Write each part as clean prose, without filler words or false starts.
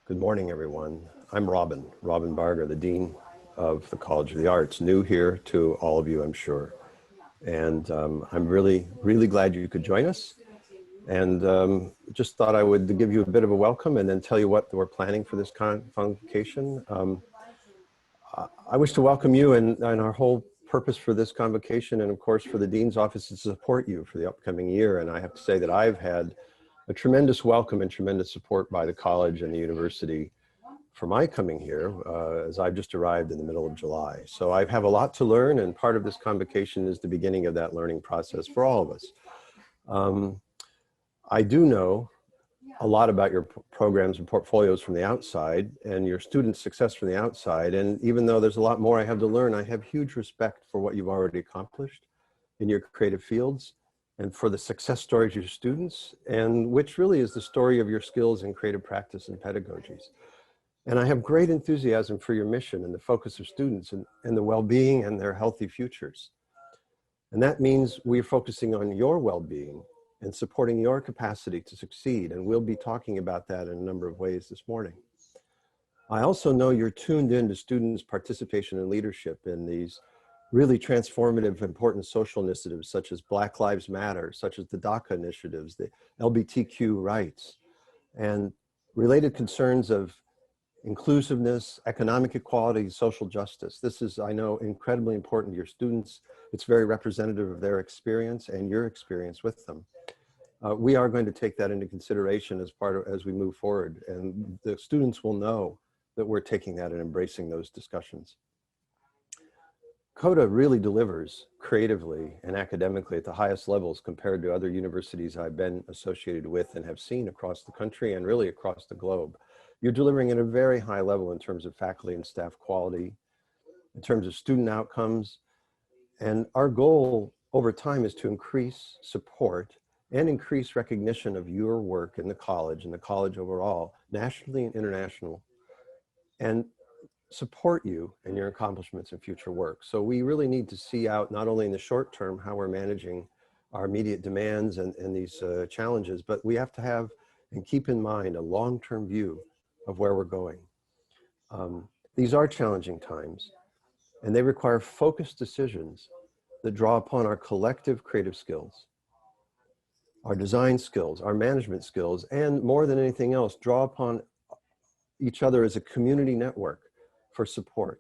Good morning, everyone. I'm Robin Bargar, the Dean of the College of the Arts, new here to all of you, I'm sure. And I'm really glad you could join us. And just thought I would give you a bit of a welcome and then tell you what we're planning for this convocation. I wish to welcome you, and our whole purpose for this convocation, and of course for the Dean's office, is to support you for the upcoming year. And I have to say that I've had a tremendous welcome and tremendous support by the college and the university for my coming here, as I've just arrived in the middle of July. So I have a lot to learn, and part of this convocation is the beginning of that learning process for all of us. I do know a lot about your programs and portfolios from the outside and your student success from the outside. And even though there's a lot more I have to learn, I have huge respect for what you've already accomplished in your creative fields and for the success stories of your students, and which really is the story of your skills in creative practice and pedagogies. And I have great enthusiasm for your mission and the focus of students and the well-being and their healthy futures. And that means we're focusing on your well-being and supporting your capacity to succeed. And we'll be talking about that in a number of ways this morning. I also know you're tuned in to students' participation and leadership in these really transformative, important social initiatives, such as Black Lives Matter, such as the DACA initiatives, the LGBTQ rights, and related concerns of inclusiveness, economic equality, social justice. This is, I know, incredibly important to your students. It's very representative of their experience and your experience with them. We are going to take that into consideration as we move forward, and the students will know that we're taking that and embracing those discussions. CODA really delivers creatively and academically at the highest levels compared to other universities I've been associated with and have seen across the country and really across the globe. You're delivering at a very high level in terms of faculty and staff quality, in terms of student outcomes. And our goal over time is to increase support and increase recognition of your work in the college and the college overall, nationally and international, and support you in your accomplishments and future work. So we really need to see out, not only in the short term, how we're managing our immediate demands and these challenges, but we have to have and keep in mind a long-term view of where we're going. These are challenging times, and they require focused decisions that draw upon our collective creative skills, our design skills, our management skills, and more than anything else, draw upon each other as a community network for support.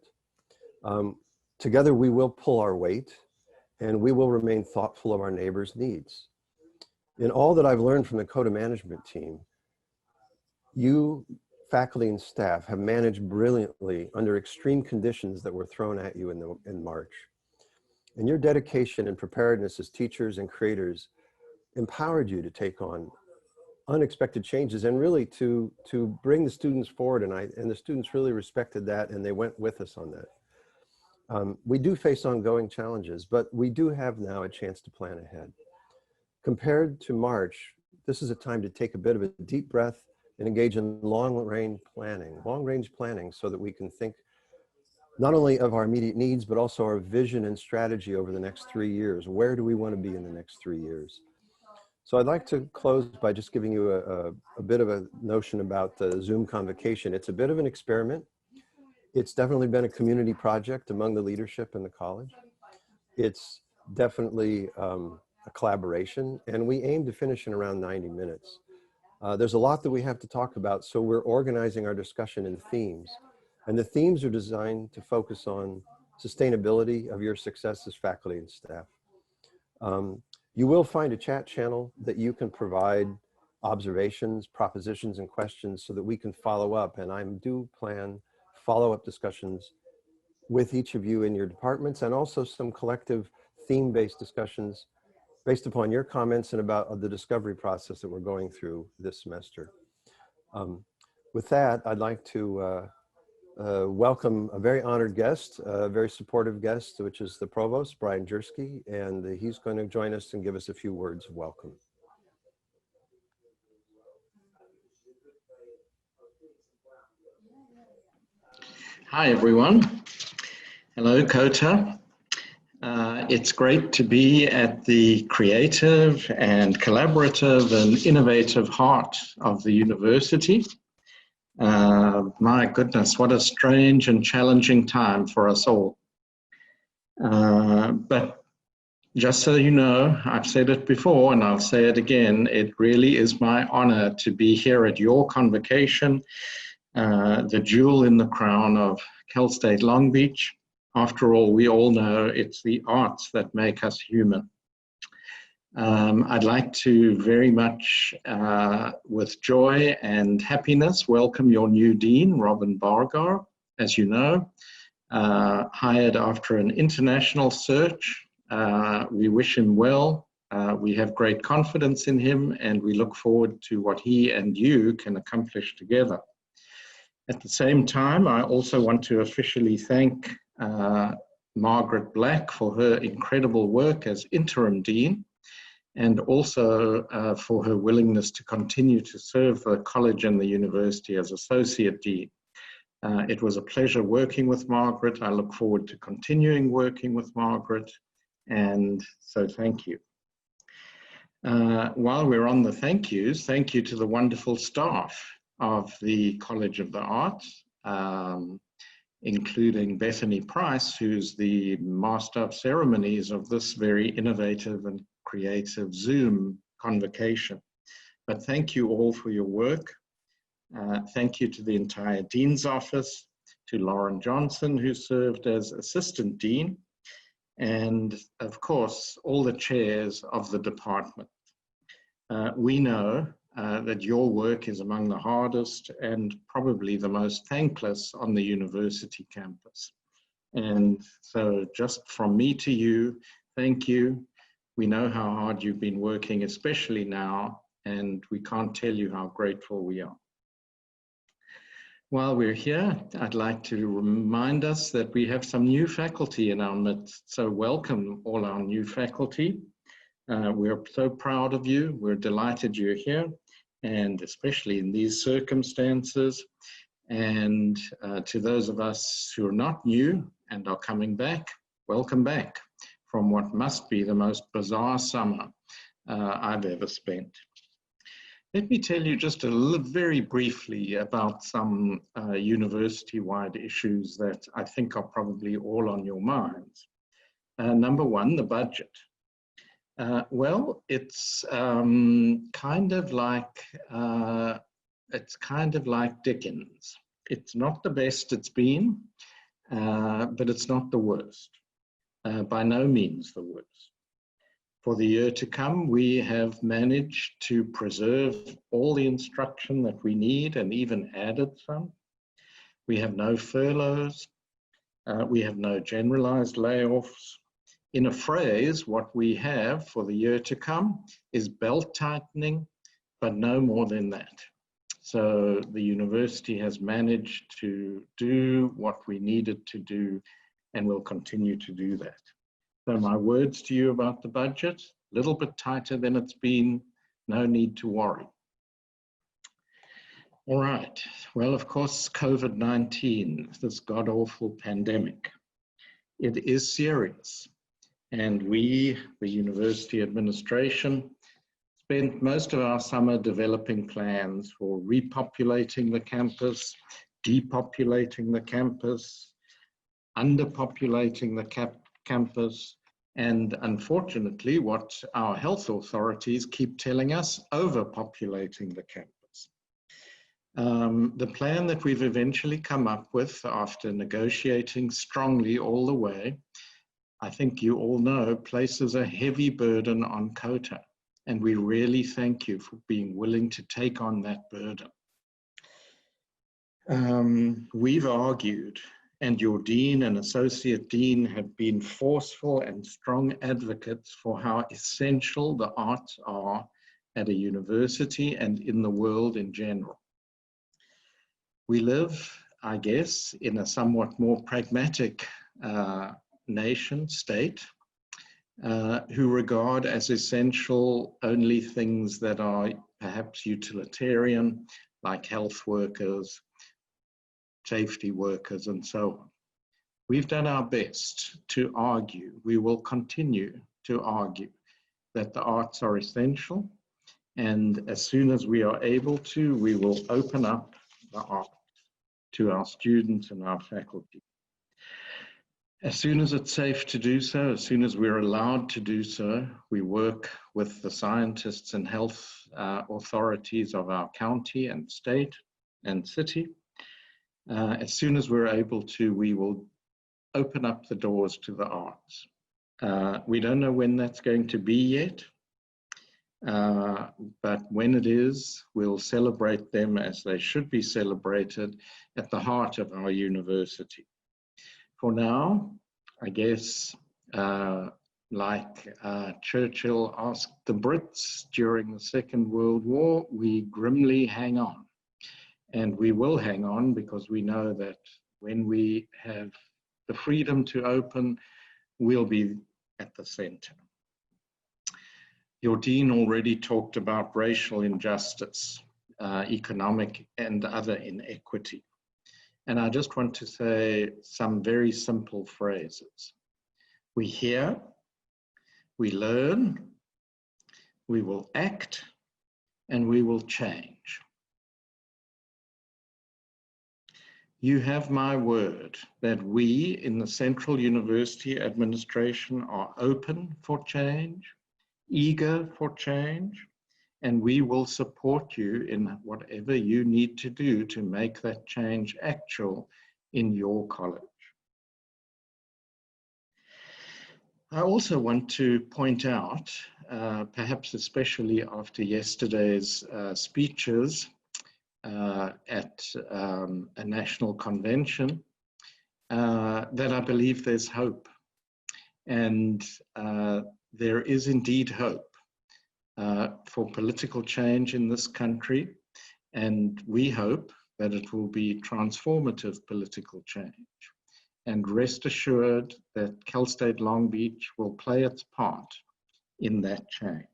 Together we will pull our weight, and we will remain thoughtful of our neighbors' needs. In all that I've learned from the CODA management team, you, faculty and staff, have managed brilliantly under extreme conditions that were thrown at you in March. And your dedication and preparedness as teachers and creators empowered you to take on unexpected changes and really to bring the students forward, and the students really respected that, and they went with us on that. We do face ongoing challenges, but we do have now a chance to plan ahead. Compared to March, this is a time to take a bit of a deep breath and engage in long-range planning so that we can think not only of our immediate needs, but also our vision and strategy over the next 3 years. Where do we want to be in the next 3 years? So I'd like to close by just giving you a bit of a notion about the Zoom convocation. It's a bit of an experiment. It's definitely been a community project among the leadership in the college. It's definitely a collaboration, and we aim to finish in around 90 minutes. There's a lot that we have to talk about, so we're organizing our discussion in themes. And the themes are designed to focus on sustainability of your success as faculty and staff. You will find a chat channel that you can provide observations, propositions, and questions so that we can follow up. And I do plan follow-up discussions with each of you in your departments, and also some collective theme-based discussions based upon your comments and about the discovery process that we're going through this semester. With that, I'd like to welcome a very honored guest, a very supportive guest, which is the Provost, Brian Jersky, and he's going to join us and give us a few words of welcome. Hi, everyone. Hello, COTA. It's great to be at the creative and collaborative and innovative heart of the university. My goodness, what a strange and challenging time for us all. But just so you know, I've said it before and I'll say it again, it really is my honor to be here at your convocation, the jewel in the crown of Cal State Long Beach. After all, we all know it's the arts that make us human. I'd like to very much, with joy and happiness, welcome your new dean, Robin Bargar, as you know, hired after an international search. We wish him well. We have great confidence in him, and we look forward to what he and you can accomplish together. At the same time, I also want to officially thank Margaret Black for her incredible work as interim dean, and also for her willingness to continue to serve the college and the university as Associate Dean. It was a pleasure working with Margaret. I look forward to continuing working with Margaret, and so thank you. While we're on the thank yous, thank you to the wonderful staff of the College of the Arts, including Bethany Price, who's the Master of Ceremonies of this very innovative and creative Zoom convocation. But thank you all for your work. Thank you to the entire Dean's Office, to Lauren Johnson, who served as Assistant Dean, and of course, all the chairs of the department. We know that your work is among the hardest and probably the most thankless on the university campus. And so just from me to you, thank you. We know how hard you've been working, especially now, and we can't tell you how grateful we are. While we're here, I'd like to remind us that we have some new faculty in our midst. So welcome all our new faculty. We're so proud of you. We're delighted you're here, and especially in these circumstances. And to those of us who are not new and are coming back, welcome back from what must be the most bizarre summer I've ever spent. Let me tell you just very briefly about some university-wide issues that I think are probably all on your minds. Number one, the budget. Well, it's kind of like Dickens. It's not the best it's been, but it's not the worst. By no means the worst. For the year to come, we have managed to preserve all the instruction that we need and even added some. We have no furloughs. We have no generalized layoffs. In a phrase, what we have for the year to come is belt tightening, but no more than that. So the university has managed to do what we needed to do, and will continue to do that. So my words to you about the budget, a little bit tighter than it's been, no need to worry. All right, well, of course, COVID-19, this god-awful pandemic, it is serious. And we, the university administration, spent most of our summer developing plans for repopulating the campus, depopulating the campus, underpopulating the campus, and unfortunately, what our health authorities keep telling us, overpopulating the campus. The plan that we've eventually come up with after negotiating strongly all the way, I think you all know, places a heavy burden on COTA, and we really thank you for being willing to take on that burden. We've argued, and your dean and associate dean have been forceful and strong advocates for how essential the arts are at a university and in the world in general. We live, I guess, in a somewhat more pragmatic nation state who regard as essential only things that are perhaps utilitarian, like health workers, safety workers, and so on. We've done our best to argue, we will continue to argue that the arts are essential, and as soon as we are able to, we will open up the art to our students and our faculty. As soon as it's safe to do so, as soon as we're allowed to do so, we work with the scientists and health authorities of our county and state and city. As soon as we're able to, we will open up the doors to the arts. We don't know when that's going to be yet, but when it is, we'll celebrate them as they should be celebrated at the heart of our university. For now, I guess, like Churchill asked the Brits during the Second World War, we grimly hang on. And we will hang on because we know that when we have the freedom to open, we'll be at the center. Your dean already talked about racial injustice, economic and other inequity. And I just want to say some very simple phrases. We hear, we learn, we will act, and we will change. You have my word that we in the Central University Administration are open for change, eager for change, and we will support you in whatever you need to do to make that change actual in your college. I also want to point out, perhaps especially after yesterday's speeches at a national convention, that I believe there's hope. And there is indeed hope for political change in this country, and we hope that it will be transformative political change. And rest assured that Cal State Long Beach will play its part in that change.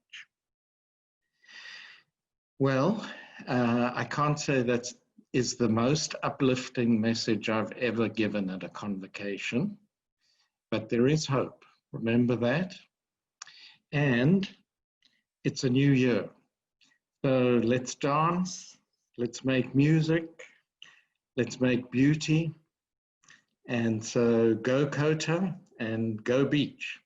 Well, I can't say that is the most uplifting message I've ever given at a convocation, but there is hope. Remember that. And it's a new year. So let's dance, let's make music, let's make beauty. And so go Kota and go beach.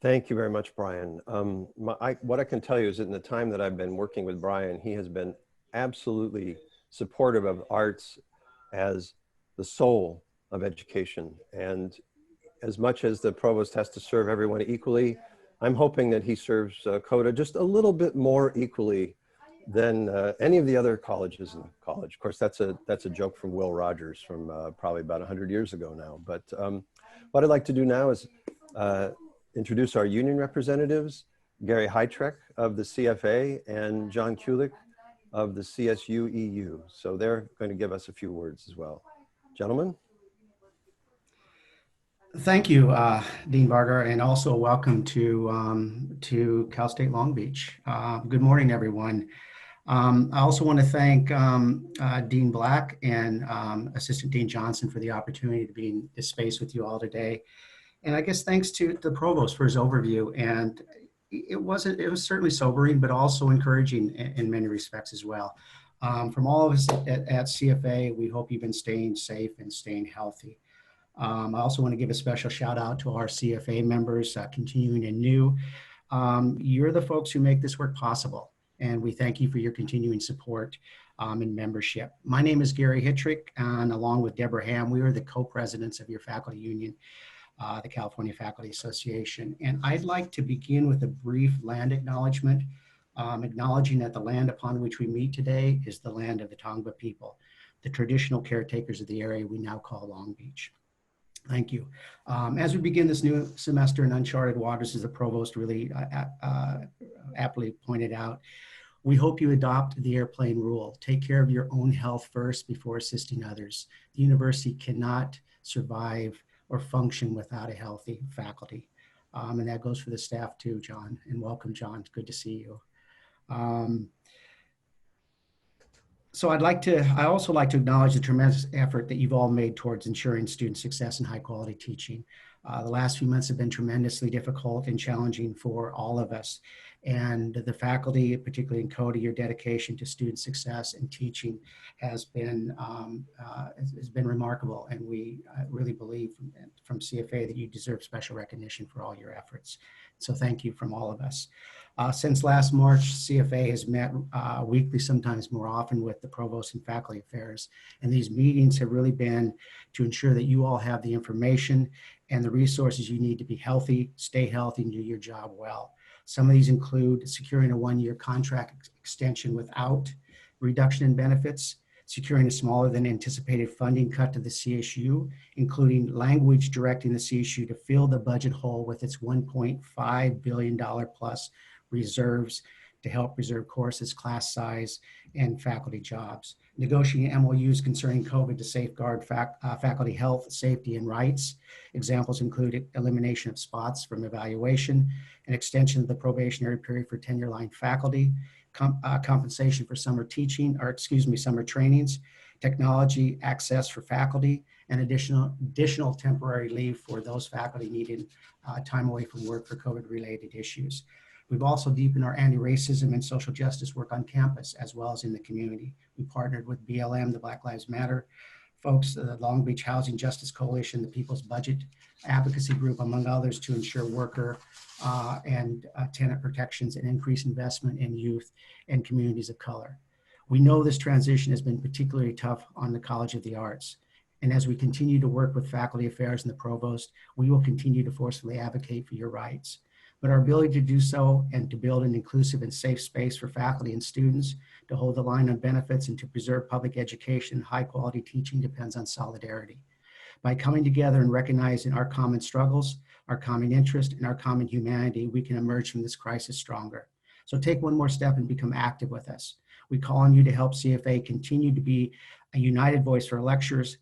Thank you very much, Brian. What I can tell you is that in the time that I've been working with Brian, he has been absolutely supportive of arts as the soul of education. And as much as the provost has to serve everyone equally, I'm hoping that he serves COTA just a little bit more equally than any of the other colleges in college. Of course, that's a joke from Will Rogers from probably about 100 years ago now. But what I'd like to do now is introduce our union representatives, Gary Heitrek of the CFA and John Kulik of the CSUEU. So they're going to give us a few words as well. Gentlemen. Thank you, Dean Bargar, and also welcome to Cal State Long Beach. Good morning, everyone. I also want to thank Dean Black and Assistant Dean Johnson for the opportunity to be in this space with you all today. And I guess thanks to the Provost for his overview. And it was certainly sobering, but also encouraging in many respects as well. From all of us at CFA, we hope you've been staying safe and staying healthy. I also want to give a special shout out to our CFA members, continuing and new. You're the folks who make this work possible, and we thank you for your continuing support and membership. My name is Gary Heitrek, and along with Deborah Ham, we are the co-presidents of your faculty union, the California Faculty Association. And I'd like to begin with a brief land acknowledgement, acknowledging that the land upon which we meet today is the land of the Tongva people, the traditional caretakers of the area we now call Long Beach. Thank you. As we begin this new semester in uncharted waters, as the provost really aptly pointed out, we hope you adopt the airplane rule. Take care of your own health first before assisting others. The university cannot survive or function without a healthy faculty. And that goes for the staff too, John. And welcome, John. It's good to see you. So I also like to acknowledge the tremendous effort that you've all made towards ensuring student success and high quality teaching. The last few months have been tremendously difficult and challenging for all of us. And the faculty, particularly in CODA, your dedication to student success and teaching has been remarkable. And we really believe from CFA that you deserve special recognition for all your efforts. So thank you from all of us. Since last March, CFA has met weekly, sometimes more often, with the Provost and Faculty Affairs. And these meetings have really been to ensure that you all have the information and the resources you need to be healthy, stay healthy, and do your job well. Some of these include securing a one-year contract extension without reduction in benefits, securing a smaller than anticipated funding cut to the CSU, including language directing the CSU to fill the budget hole with its $1.5 billion plus reserves to help preserve courses, class size, and faculty jobs. Negotiating MOUs concerning COVID to safeguard faculty health, safety, and rights. Examples include elimination of spots from evaluation, an extension of the probationary period for tenure line faculty, compensation for summer trainings, technology access for faculty, and additional temporary leave for those faculty needing time away from work for COVID-related issues. We've also deepened our anti-racism and social justice work on campus as well as in the community. We partnered with BLM, the Black Lives Matter folks, the Long Beach Housing Justice Coalition, the People's Budget Advocacy Group, among others, to ensure worker and tenant protections and increase investment in youth and communities of color. We know this transition has been particularly tough on the College of the Arts. And as we continue to work with Faculty Affairs and the Provost, we will continue to forcefully advocate for your rights. But our ability to do so and to build an inclusive and safe space for faculty and students to hold the line on benefits and to preserve public education, high quality teaching depends on solidarity. By coming together and recognizing our common struggles, our common interest, and our common humanity, we can emerge from this crisis stronger. So take one more step and become active with us. We call on you to help CFA continue to be a united voice for lecturers,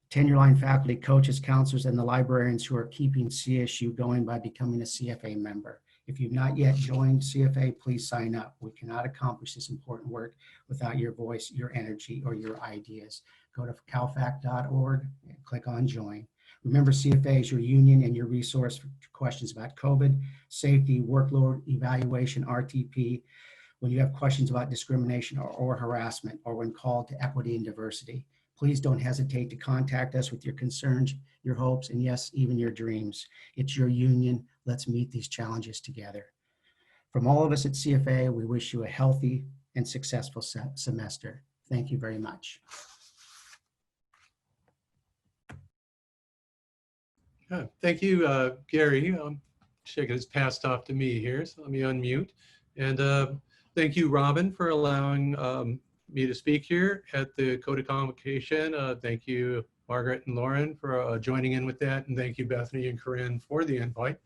tenure line faculty, coaches, counselors, and the librarians who are keeping CSU going by becoming a CFA member. If you've not yet joined CFA, please sign up. We cannot accomplish this important work without your voice, your energy, or your ideas. Go to calfac.org and click on join. Remember, CFA is your union and your resource for questions about COVID, safety, workload, evaluation, RTP, when you have questions about discrimination or harassment, or when called to equity and diversity. Please don't hesitate to contact us with your concerns, your hopes, and yes, even your dreams. It's your union. Let's meet these challenges together. From all of us at CFA, we wish you a healthy and successful semester. Thank you very much. Thank you, Gary. Shaking is passed off to me here, so let me unmute. And thank you, Robin, for allowing me to speak here at the CODA Convocation. Thank you, Margaret and Lauren, for joining in with that. And thank you, Bethany and Corinne, for the invite.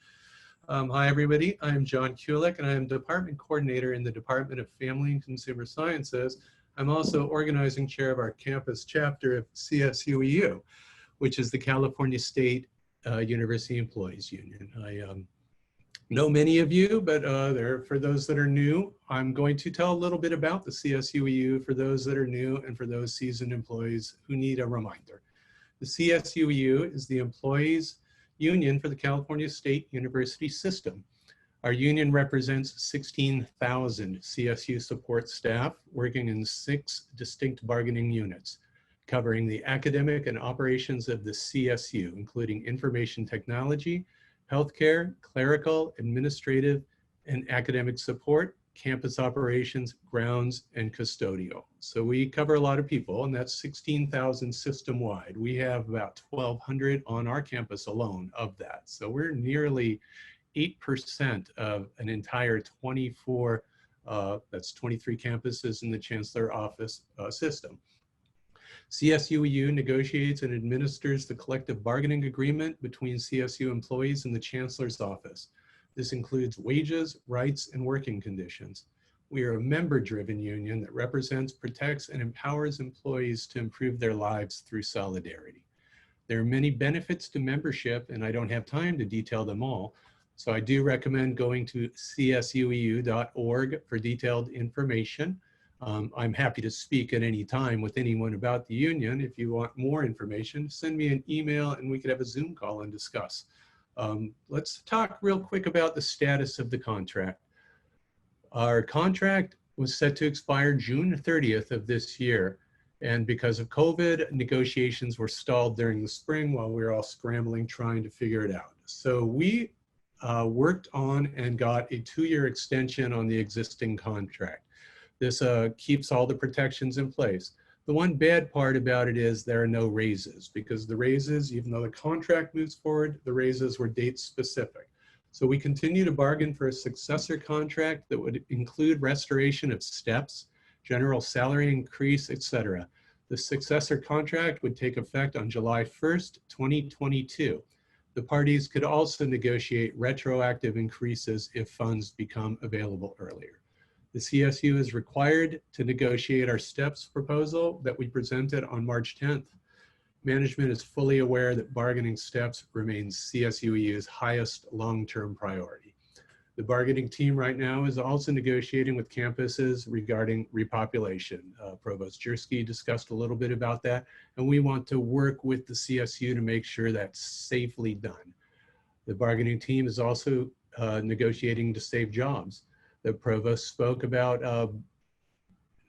Hi, everybody. I'm John Kulik, and I'm Department Coordinator in the Department of Family and Consumer Sciences. I'm also organizing chair of our campus chapter of CSUEU, which is the California State University Employees Union. I know many of you, but for those that are new, I'm going to tell a little bit about the CSUEU for those that are new and for those seasoned employees who need a reminder. The CSUEU is the employees union for the California State University system. Our union represents 16,000 CSU support staff working in 6 distinct bargaining units, covering the academic and operations of the CSU, including information technology, healthcare, clerical, administrative, and academic support, campus operations, grounds, and custodial. So we cover a lot of people, and that's 16,000 system-wide. We have about 1,200 on our campus alone of that. So we're nearly 8% of an entire 24, that's 23 campuses in the Chancellor Office system. CSUEU negotiates and administers the collective bargaining agreement between CSU employees and the Chancellor's Office. This includes wages, rights, and working conditions. We are a member-driven union that represents, protects, and empowers employees to improve their lives through solidarity. There are many benefits to membership, and I don't have time to detail them all, so I do recommend going to csueu.org for detailed information. I'm happy to speak at any time with anyone about the union. If you want more information, send me an email and we could have a Zoom call and discuss. Let's talk real quick about the status of the contract. Our contract was set to expire June 30th of this year. And because of COVID, negotiations were stalled during the spring while we were all scrambling, trying to figure it out. So we worked on and got a 2-year extension on the existing contract. This keeps all the protections in place. The one bad part about it is there are no raises, because the raises, even though the contract moves forward, the raises were date specific. So we continue to bargain for a successor contract that would include restoration of steps, general salary increase, etc. The successor contract would take effect on July 1st, 2022. The parties could also negotiate retroactive increases if funds become available earlier. The CSU is required to negotiate our steps proposal that we presented on March 10th. Management is fully aware that bargaining steps remains CSUEU's highest long-term priority. The bargaining team right now is also negotiating with campuses regarding repopulation. Provost Jersky discussed a little bit about that, and we want to work with the CSU to make sure that's safely done. The bargaining team is also negotiating to save jobs. The provost spoke about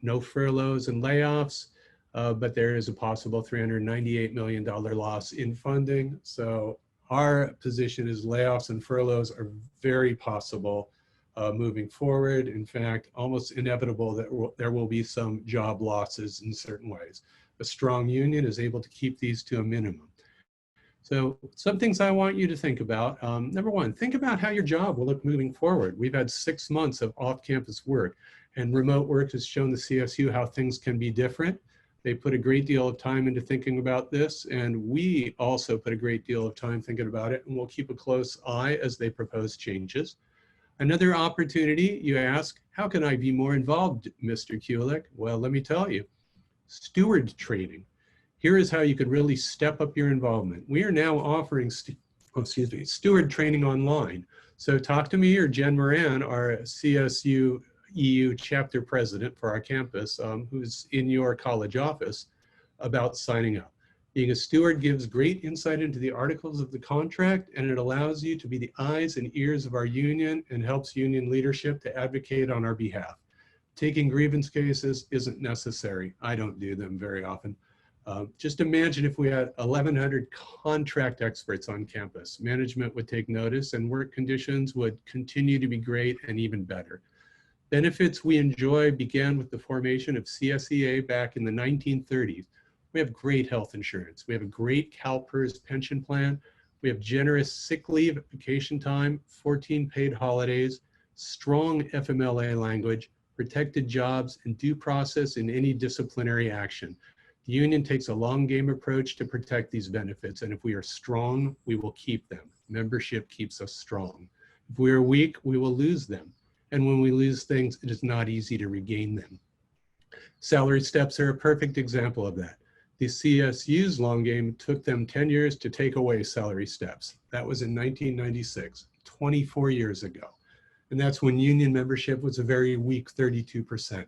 no furloughs and layoffs, but there is a possible $398 million loss in funding. So our position is layoffs and furloughs are very possible moving forward. In fact, almost inevitable that there will be some job losses in certain ways. A strong union is able to keep these to a minimum. So some things I want you to think about. Number one, think about how your job will look moving forward. We've had 6 months of off-campus work, and remote work has shown the CSU how things can be different. They put a great deal of time into thinking about this, and we also put a great deal of time thinking about it, and we'll keep a close eye as they propose changes. Another opportunity, you ask, how can I be more involved, Mr. Kulik? Well, let me tell you, steward training. Here is how you could really step up your involvement. We are now offering steward training online. So talk to me or Jen Moran, our CSUEU chapter president for our campus, who's in your college office, about signing up. Being a steward gives great insight into the articles of the contract, and it allows you to be the eyes and ears of our union and helps union leadership to advocate on our behalf. Taking grievance cases isn't necessary. I don't do them very often. Just imagine if we had 1,100 contract experts on campus. Management would take notice and work conditions would continue to be great and even better. Benefits we enjoy began with the formation of CSEA back in the 1930s. We have great health insurance. We have a great CalPERS pension plan. We have generous sick leave, vacation time, 14 paid holidays, strong FMLA language, protected jobs, and due process in any disciplinary action. The union takes a long game approach to protect these benefits, and if we are strong, we will keep them. Membership keeps us strong. If we are weak, we will lose them. And when we lose things, it is not easy to regain them. Salary steps are a perfect example of that. The CSU's long game took them 10 years to take away salary steps. That was in 1996, 24 years ago. And that's when union membership was a very weak 32%.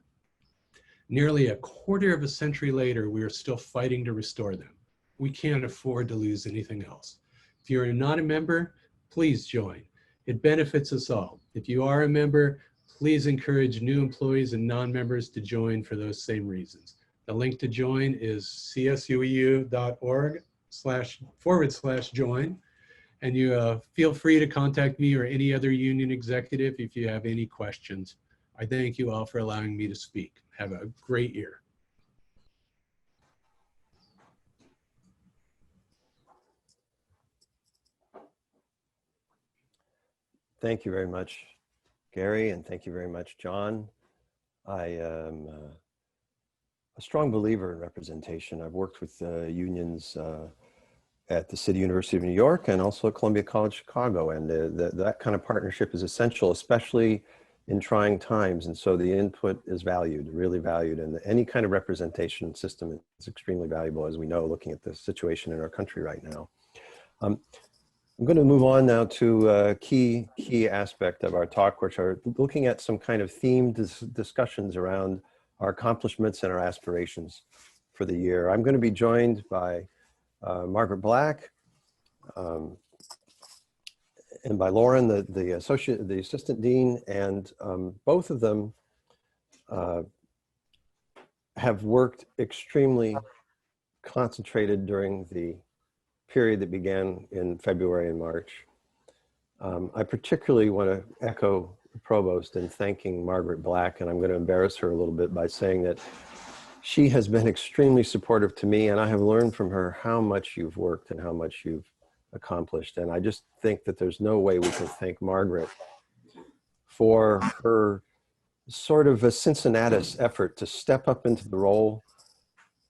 Nearly a quarter of a century later, we are still fighting to restore them. We can't afford to lose anything else. If you're not a member, please join. It benefits us all. If you are a member, please encourage new employees and non-members to join for those same reasons. The link to join is csueu.org/join. And you feel free to contact me or any other union executive if you have any questions. I thank you all for allowing me to speak. Have a great year. Thank you very much, Gary, and thank you very much, John. I am a strong believer in representation. I've worked with unions at the City University of New York and also at Columbia College Chicago, and that kind of partnership is essential, especially in trying times. And so the input is valued, really valued, and any kind of representation system is extremely valuable, as we know, looking at the situation in our country right now. I'm going to move on now to a key aspect of our talk, which are looking at some kind of themed discussions around our accomplishments and our aspirations for the year. I'm going to be joined by Margaret Black, and by Lauren, the assistant dean, and both of them have worked extremely concentrated during the period that began in February and March. I particularly want to echo the provost in thanking Margaret Black, and I'm going to embarrass her a little bit by saying that she has been extremely supportive to me, and I have learned from her how much you've worked and how much you've accomplished. And I just think that there's no way we can thank Margaret for her sort of a Cincinnatus effort to step up into the role,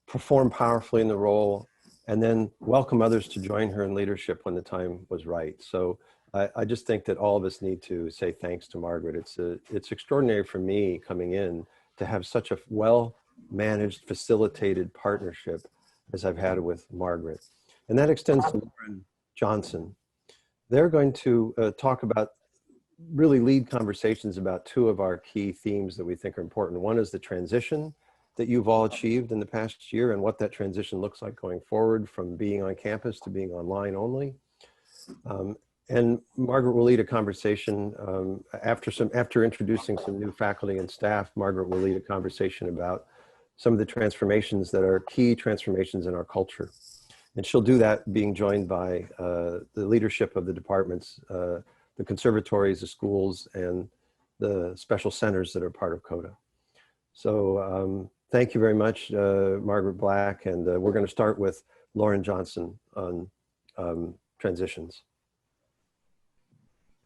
perform powerfully in the role, and then welcome others to join her in leadership when the time was right. So I just think that all of us need to say thanks to Margaret. It's extraordinary for me coming in to have such a well-managed, facilitated partnership as I've had with Margaret. And that extends to Lauren Johnson. They're going to talk about, really lead conversations about two of our key themes that we think are important. One is the transition that you've all achieved in the past year and what that transition looks like going forward from being on campus to being online only. And Margaret will lead a conversation after introducing some new faculty and staff. Margaret will lead a conversation about some of the transformations that are key transformations in our culture. And she'll do that being joined by the leadership of the departments, the conservatories, the schools, and the special centers that are part of CODA. So thank you very much, Margaret Black, and we're going to start with Lauren Johnson on transitions.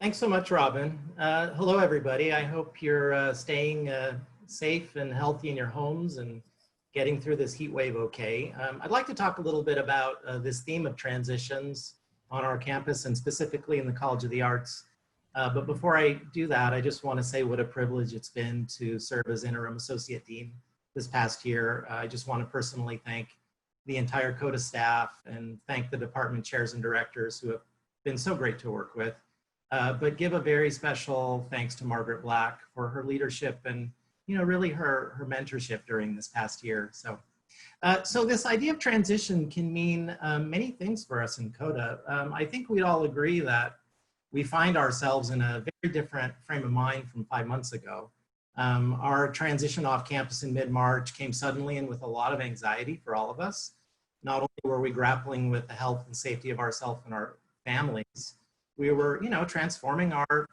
Thanks so much, Robin. Hello, everybody. I hope you're staying safe and healthy in your homes and getting through this heat wave okay. I'd like to talk a little bit about this theme of transitions on our campus and specifically in the College of the Arts. But before I do that, I just want to say what a privilege it's been to serve as interim associate dean this past year. I just want to personally thank the entire CODA staff and thank the department chairs and directors who have been so great to work with. But give a very special thanks to Margaret Black for her leadership and, you know, really her mentorship during this past year. So this idea of transition can mean many things for us in CODA. I think we'd all agree that we find ourselves in a very different frame of mind from 5 months ago. Our transition off campus in mid-March came suddenly and with a lot of anxiety for all of us. Not only were we grappling with the health and safety of ourselves and our families, we were, you know, transforming our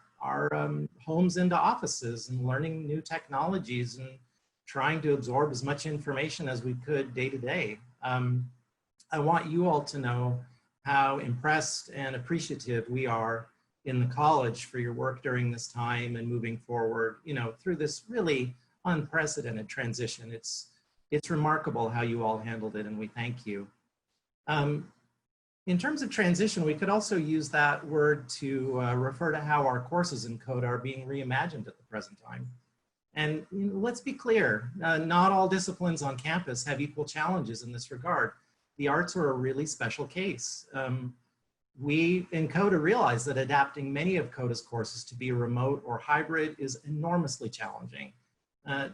homes into offices and learning new technologies and trying to absorb as much information as we could day to day. I want you all to know how impressed and appreciative we are in the college for your work during this time and moving forward, you know, through this really unprecedented transition. It's remarkable how you all handled it, and we thank you. In terms of transition, we could also use that word to refer to how our courses in CODA are being reimagined at the present time. And you know, let's be clear, not all disciplines on campus have equal challenges in this regard. The arts are a really special case. We in CODA realize that adapting many of CODA's courses to be remote or hybrid is enormously challenging.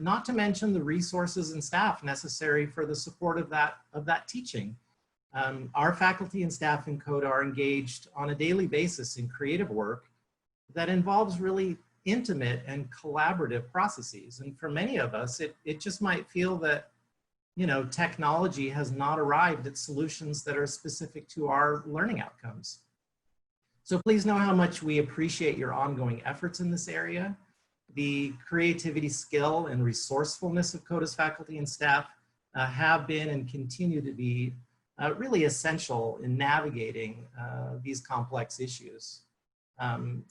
Not to mention the resources and staff necessary for the support of that teaching. Our faculty and staff in CODA are engaged on a daily basis in creative work that involves really intimate and collaborative processes. And for many of us, it just might feel that, you know, technology has not arrived at solutions that are specific to our learning outcomes. So please know how much we appreciate your ongoing efforts in this area. The creativity, skill, and resourcefulness of CODA's faculty and staff have been and continue to be really essential in navigating these complex issues.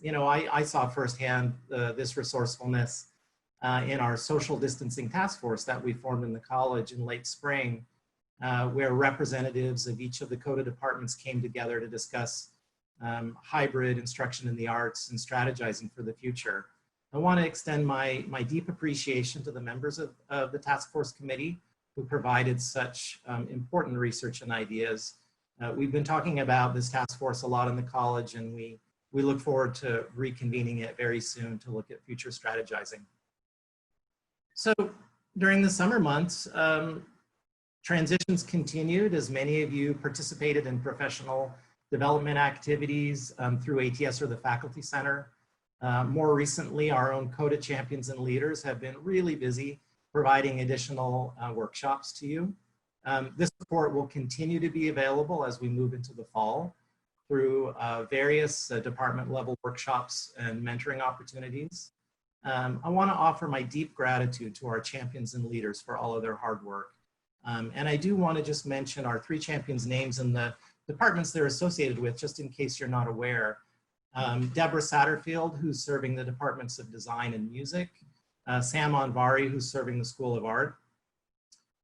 You know, I saw firsthand this resourcefulness in our social distancing task force that we formed in the college in late spring, where representatives of each of the CODA departments came together to discuss hybrid instruction in the arts and strategizing for the future. I want to extend my deep appreciation to the members of the task force committee who provided such important research and ideas. We've been talking about this task force a lot in the college, and we look forward to reconvening it very soon to look at future strategizing. So during the summer months, transitions continued as many of you participated in professional development activities through ATS or the Faculty Center. More recently, our own CODA champions and leaders have been really busy providing additional workshops to you. This support will continue to be available as we move into the fall through various department level workshops and mentoring opportunities. I want to offer my deep gratitude to our champions and leaders for all of their hard work. And I do want to just mention our 3 champions' names and the departments they're associated with, just in case you're not aware. Deborah Satterfield, who's serving the departments of design and music. Sam Anvari, who's serving the School of Art.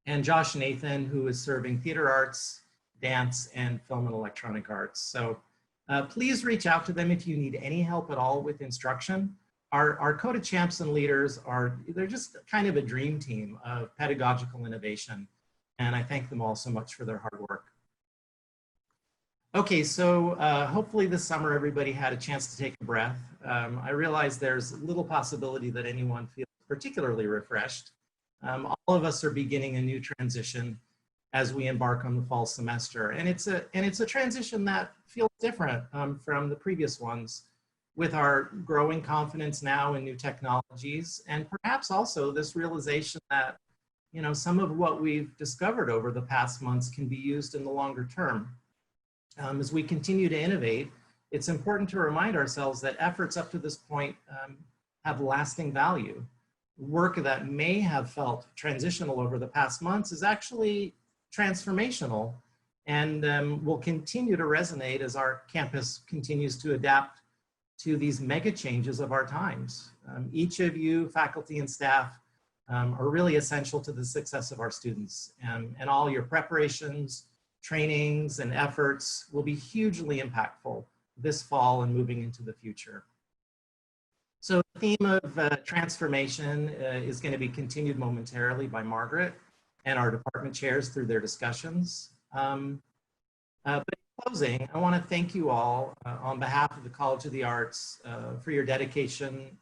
And Josh Nathan, who is serving theater arts, dance, and film and electronic arts. So please reach out to them if you need any help at all with instruction. Our CODA champs and leaders they're just kind of a dream team of pedagogical innovation. And I thank them all so much for their hard work. Okay, so hopefully this summer everybody had a chance to take a breath. I realize there's little possibility that anyone feels particularly refreshed. All of us are beginning a new transition as we embark on the fall semester. And it's a transition that feels different from the previous ones, with our growing confidence now in new technologies, and perhaps also this realization that, you know, some of what we've discovered over the past months can be used in the longer term. As we continue to innovate, it's important to remind ourselves that efforts up to this point have lasting value. Work that may have felt transitional over the past months is actually transformational and will continue to resonate as our campus continues to adapt to these mega changes of our times. Each of you, faculty and staff, are really essential to the success of our students, and all your preparations, trainings, and efforts will be hugely impactful this fall and moving into the future. So the theme of transformation is going to be continued momentarily by Margaret and our department chairs through their discussions. But in closing, I want to thank you all on behalf of the College of the Arts for your dedication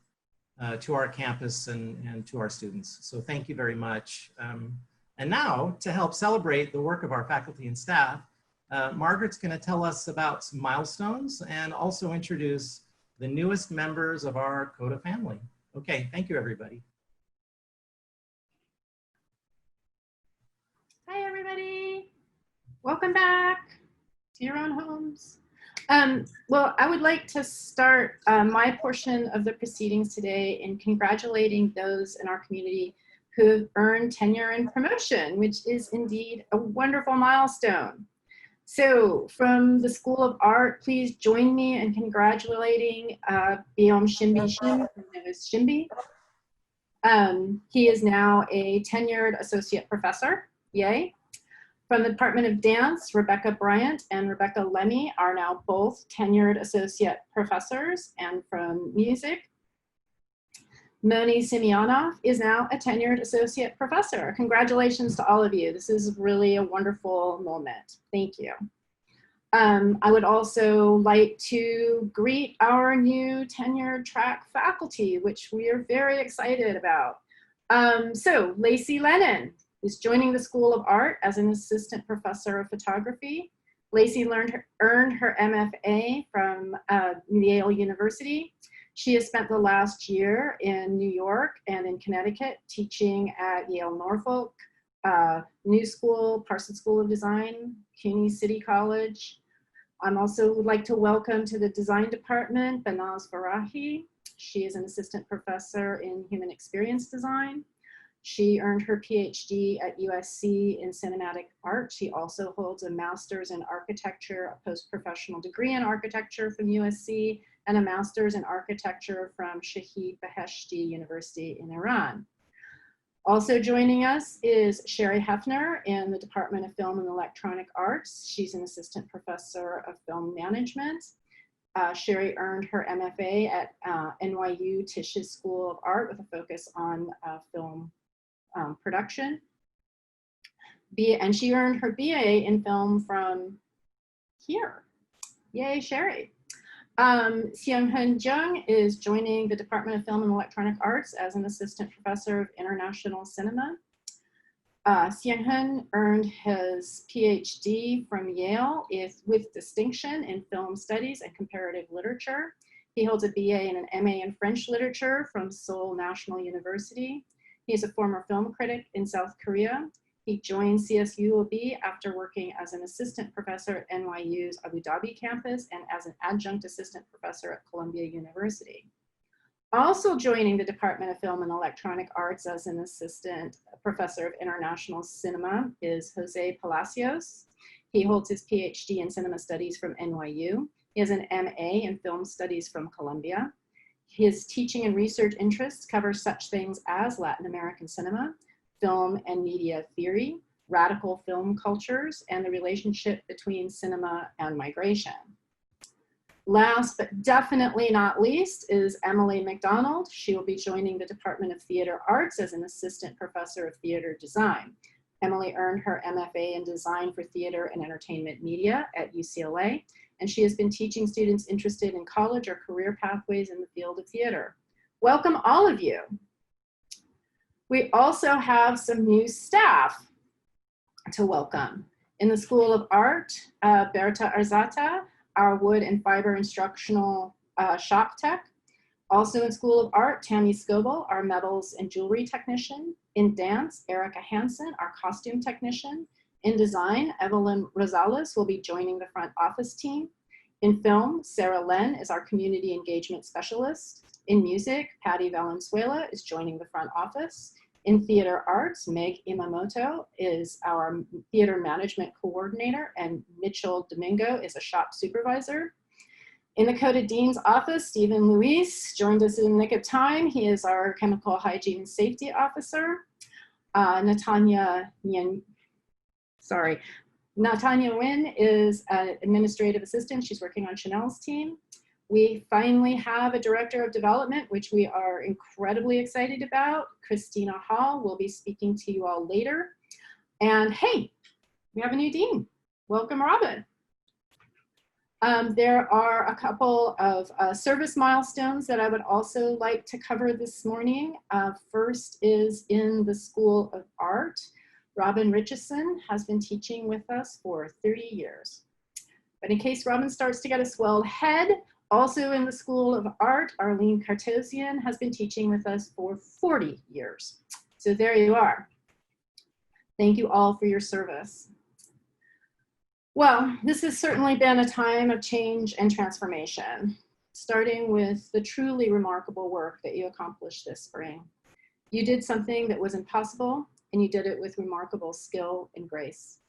to our campus and to our students. So thank you very much. And now, to help celebrate the work of our faculty and staff, Margaret's going to tell us about some milestones and also introduce the newest members of our CODA family. Okay, thank you, everybody. Hi, everybody. Welcome back to your own homes. Well, I would like to start my portion of the proceedings today in congratulating those in our community who have earned tenure and promotion, which is indeed a wonderful milestone. So from the School of Art, please join me in congratulating Biom Shimbi Shimbi. He is now a tenured associate professor, yay. From the Department of Dance, Rebecca Bryant and Rebecca Lemmy are now both tenured associate professors. And from music, Moni Simeonov is now a tenured associate professor. Congratulations to all of you. This is really a wonderful moment. Thank you. I would also like to greet our new tenured track faculty, which we are very excited about. So Lacey Lennon is joining the School of Art as an assistant professor of photography. Lacey earned her MFA from Yale University. She has spent the last year in New York and in Connecticut teaching at Yale Norfolk, New School, Parsons School of Design, CUNY City College. I also would like to welcome to the design department Banaz Farahi. She is an assistant professor in human experience design. She earned her PhD at USC in cinematic art. She also holds a master's in architecture, a post-professional degree in architecture from USC, and a master's in architecture from Shahid Beheshti University in Iran. Also joining us is Sherry Hefner in the Department of Film and Electronic Arts. She's an assistant professor of film management. Sherry earned her MFA at NYU Tish's School of Art with a focus on film production. And she earned her BA in film from here. Yay, Sherry. Seung-Hun Jung is joining the Department of Film and Electronic Arts as an assistant professor of international cinema. Xianhun earned his PhD from Yale with distinction in film studies and comparative literature. He holds a BA and an MA in French literature from Seoul National University. He is a former film critic in South Korea. He joined CSULB after working as an assistant professor at NYU's Abu Dhabi campus and as an adjunct assistant professor at Columbia University. Also joining the Department of Film and Electronic Arts as an assistant professor of international cinema is Jose Palacios. He holds his PhD in cinema studies from NYU. He has an MA in film studies from Columbia. His teaching and research interests cover such things as Latin American cinema, film and media theory, radical film cultures, and the relationship between cinema and migration. Last but definitely not least is Emily McDonald. She will be joining the Department of Theater Arts as an assistant professor of theater design. Emily earned her MFA in design for theater and entertainment media at UCLA, and she has been teaching students interested in college or career pathways in the field of theater. Welcome all of you. We also have some new staff to welcome. In the School of Art, Berta Arzata, our wood and fiber instructional shop tech. Also in School of Art, Tammy Scoble, our metals and jewelry technician. In dance, Erica Hansen, our costume technician. In design, Evelyn Rosales will be joining the front office team. In film, Sarah Len is our community engagement specialist. In music, Patty Valenzuela is joining the front office. In theater arts, Meg Imamoto is our theater management coordinator, and Mitchell Domingo is a shop supervisor. In the CODA Dean's office, Stephen Luis joined us in the nick of time. He is our chemical hygiene and safety officer. Natanya Nguyen is an administrative assistant. She's working on Chanel's team. We finally have a director of development, which we are incredibly excited about. Christina Hall will be speaking to you all later. And hey, we have a new dean. Welcome, Robin. There are a couple of service milestones that I would also like to cover this morning. First is in the School of Art. Robin Richardson has been teaching with us for 30 years. But in case Robin starts to get a swelled head, also in the School of Art, Arlene Cartosian has been teaching with us for 40 years. So there you are. Thank you all for your service. Well, this has certainly been a time of change and transformation, starting with the truly remarkable work that you accomplished this spring. You did something that was impossible, and you did it with remarkable skill and grace.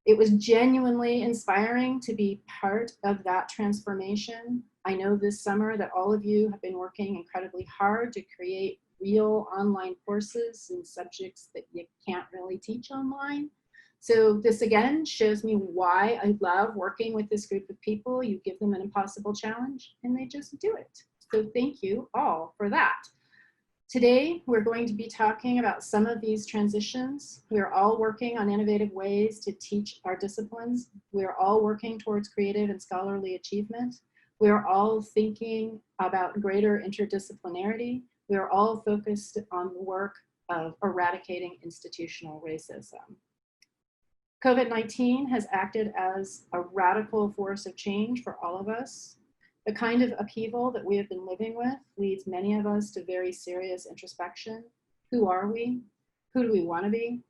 It was genuinely inspiring to be part of that transformation. I know this summer that all of you have been working incredibly hard to create real online courses in subjects that you can't really teach online. So this again shows me why I love working with this group of people. You give them an impossible challenge and they just do it. So thank you all for that. Today, we're going to be talking about some of these transitions. We are all working on innovative ways to teach our disciplines. We are all working towards creative and scholarly achievement. We are all thinking about greater interdisciplinarity. We are all focused on the work of eradicating institutional racism. COVID-19 has acted as a radical force of change for all of us. The kind of upheaval that we have been living with leads many of us to very serious introspection. Who are we? Who do we want to be?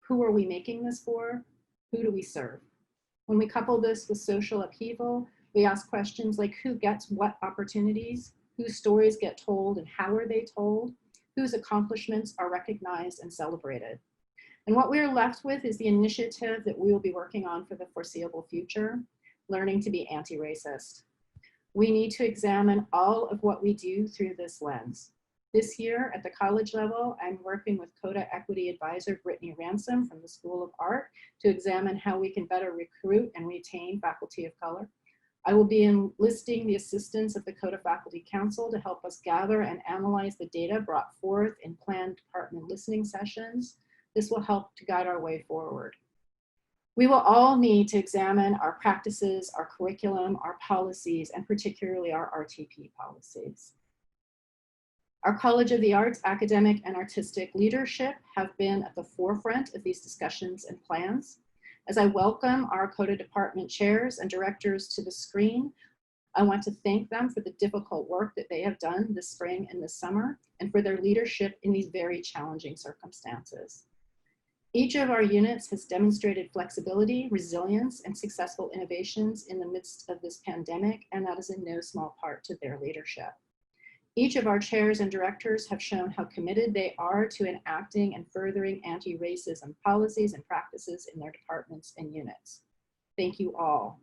Who are we making this for? Who do we serve? When we couple this with social upheaval, we ask questions like who gets what opportunities, whose stories get told and how are they told, whose accomplishments are recognized and celebrated. And what we are left with is the initiative that we will be working on for the foreseeable future, learning to be anti-racist. We need to examine all of what we do through this lens. This year at the college level, I'm working with CODA Equity Advisor Brittany Ransom from the School of Art to examine how we can better recruit and retain faculty of color. I will be enlisting the assistance of the CODA Faculty Council to help us gather and analyze the data brought forth in planned department listening sessions. This will help to guide our way forward. We will all need to examine our practices, our curriculum, our policies, and particularly our RTP policies. Our College of the Arts academic and artistic leadership have been at the forefront of these discussions and plans. As I welcome our CODA department chairs and directors to the screen, I want to thank them for the difficult work that they have done this spring and this summer, and for their leadership in these very challenging circumstances. Each of our units has demonstrated flexibility, resilience, and successful innovations in the midst of this pandemic, and that is in no small part to their leadership. Each of our chairs and directors have shown how committed they are to enacting and furthering anti-racism policies and practices in their departments and units. Thank you all.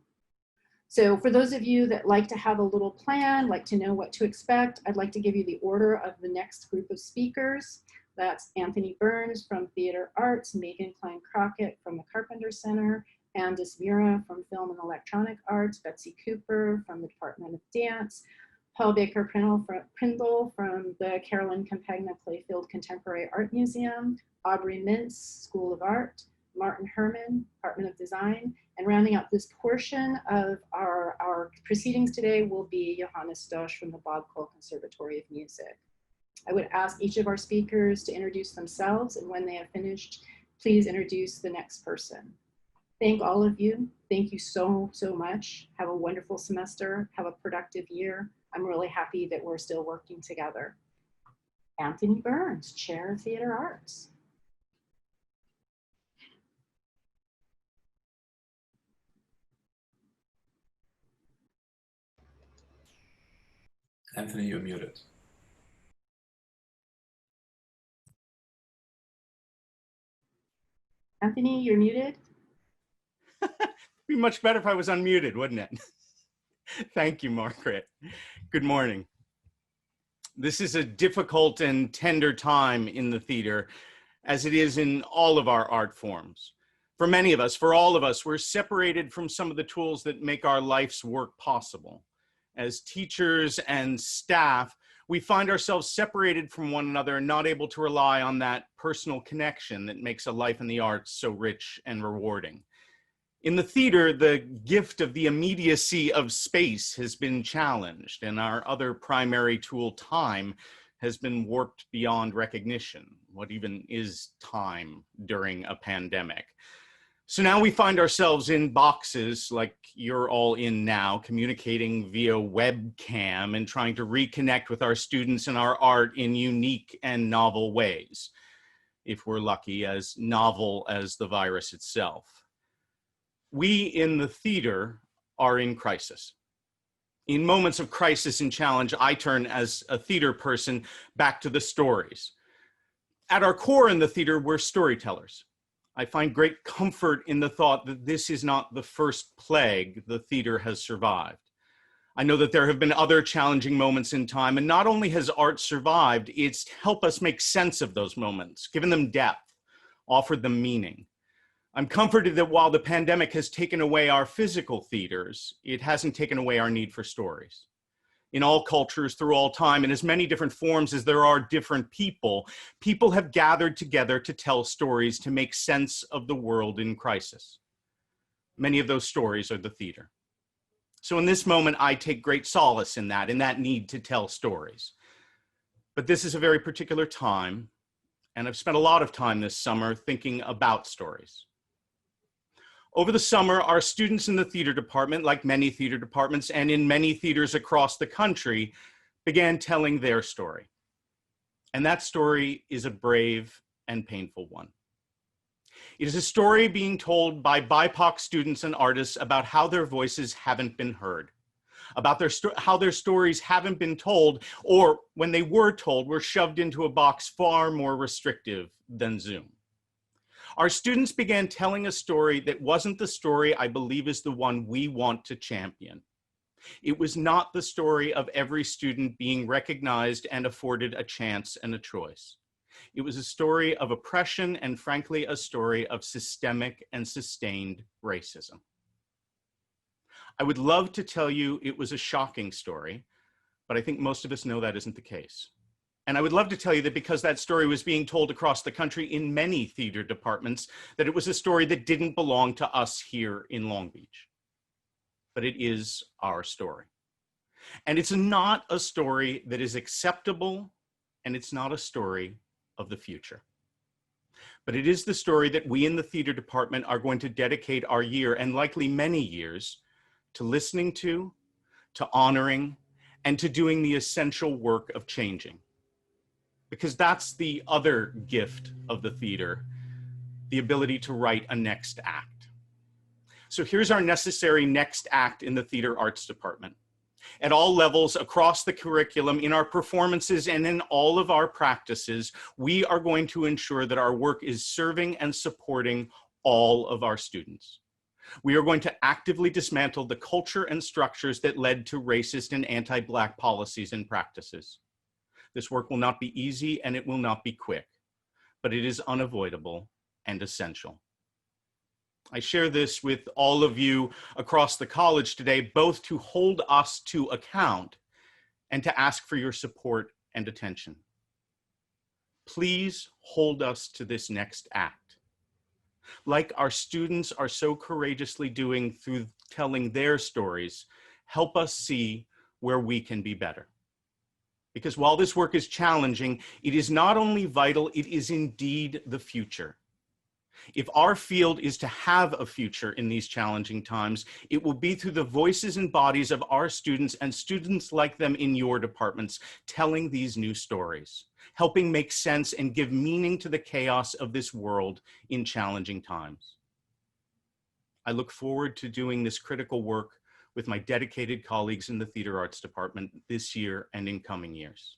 So for those of you that like to have a little plan, like to know what to expect, I'd like to give you the order of the next group of speakers. That's Anthony Burns from Theater Arts, Megan Klein-Crockett from the Carpenter Center, Andis Mura from Film and Electronic Arts, Betsy Cooper from the Department of Dance, Paul Baker Prindle from the Carolyn Campagna Clayfield Contemporary Art Museum, Aubrey Mintz, School of Art, Martin Herman, Department of Design, and rounding out this portion of our proceedings today will be Johannes Stosch from the Bob Cole Conservatory of Music. I would ask each of our speakers to introduce themselves, and when they have finished, please introduce the next person. Thank all of you. Thank you so, so much. Have a wonderful semester. Have a productive year. I'm really happy that we're still working together. Anthony Burns, Chair of Theater Arts. Anthony, you're muted. Anthony, you're muted. It'd be much better if I was unmuted, wouldn't it? Thank you, Margaret. Good morning. This is a difficult and tender time in the theater, as it is in all of our art forms. For many of us, for all of us, we're separated from some of the tools that make our life's work possible. As teachers and staff, we find ourselves separated from one another and not able to rely on that personal connection that makes a life in the arts so rich and rewarding. In the theater, the gift of the immediacy of space has been challenged, and our other primary tool, time, has been warped beyond recognition. What even is time during a pandemic? So now we find ourselves in boxes like you're all in now, communicating via webcam and trying to reconnect with our students and our art in unique and novel ways. If we're lucky, as novel as the virus itself. We in the theater are in crisis. In moments of crisis and challenge, I turn as a theater person back to the stories. At our core in the theater, we're storytellers. I find great comfort in the thought that this is not the first plague the theater has survived. I know that there have been other challenging moments in time, and not only has art survived, it's helped us make sense of those moments, given them depth, offered them meaning. I'm comforted that while the pandemic has taken away our physical theaters, it hasn't taken away our need for stories. In all cultures through all time, in as many different forms as there are different people, people have gathered together to tell stories to make sense of the world in crisis. Many of those stories are the theater. So in this moment, I take great solace in that need to tell stories. But this is a very particular time, and I've spent a lot of time this summer thinking about stories. Over the summer, our students in the theater department, like many theater departments and in many theaters across the country, began telling their story. And that story is a brave and painful one. It is a story being told by BIPOC students and artists about how their voices haven't been heard, about how their stories haven't been told, or when they were told, were shoved into a box far more restrictive than Zoom. Our students began telling a story that wasn't the story I believe is the one we want to champion. It was not the story of every student being recognized and afforded a chance and a choice. It was a story of oppression and, frankly, a story of systemic and sustained racism. I would love to tell you it was a shocking story, but I think most of us know that isn't the case. And I would love to tell you that because that story was being told across the country in many theater departments, that it was a story that didn't belong to us here in Long Beach. But it is our story. And it's not a story that is acceptable and it's not a story of the future. But it is the story that we in the theater department are going to dedicate our year, and likely many years, to listening to honoring, and to doing the essential work of changing. Because that's the other gift of the theater, the ability to write a next act. So here's our necessary next act in the theater arts department. At all levels, across the curriculum, in our performances, and in all of our practices, we are going to ensure that our work is serving and supporting all of our students. We are going to actively dismantle the culture and structures that led to racist and anti-Black policies and practices. This work will not be easy and it will not be quick, but it is unavoidable and essential. I share this with all of you across the college today, both to hold us to account and to ask for your support and attention. Please hold us to this next act. Like our students are so courageously doing through telling their stories, help us see where we can be better. Because while this work is challenging, it is not only vital, it is indeed the future. If our field is to have a future in these challenging times, it will be through the voices and bodies of our students and students like them in your departments, telling these new stories, helping make sense and give meaning to the chaos of this world in challenging times. I look forward to doing this critical work with my dedicated colleagues in the theater arts department this year and in coming years.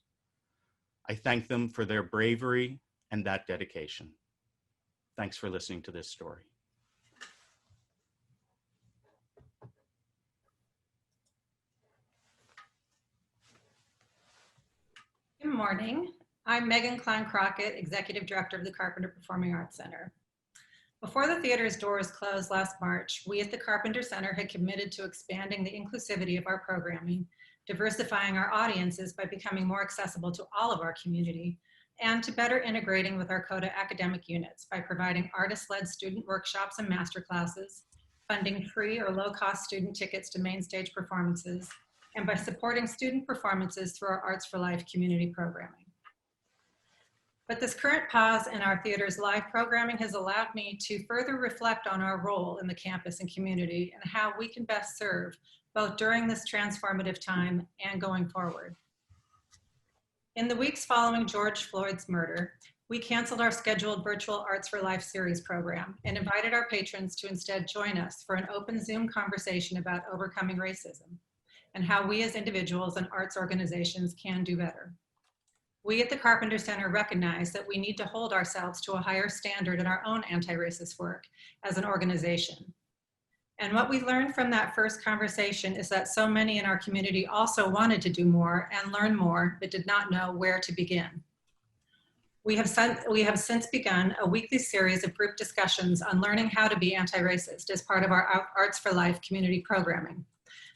I thank them for their bravery and that dedication. Thanks for listening to this story. Good morning. I'm Megan Klein-Crockett, Executive Director of the Carpenter Performing Arts Center. Before the theater's doors closed last March, we at the Carpenter Center had committed to expanding the inclusivity of our programming, diversifying our audiences by becoming more accessible to all of our community, and to better integrating with our CODA academic units by providing artist-led student workshops and masterclasses, funding free or low-cost student tickets to main stage performances, and by supporting student performances through our Arts for Life community programming. But this current pause in our theater's live programming has allowed me to further reflect on our role in the campus and community and how we can best serve both during this transformative time and going forward. In the weeks following George Floyd's murder, we canceled our scheduled virtual Arts for Life series program and invited our patrons to instead join us for an open Zoom conversation about overcoming racism and how we as individuals and arts organizations can do better. We at the Carpenter Center recognize that we need to hold ourselves to a higher standard in our own anti-racist work as an organization. And what we learned from that first conversation is that so many in our community also wanted to do more and learn more, but did not know where to begin. We have since begun a weekly series of group discussions on learning how to be anti-racist as part of our Arts for Life community programming,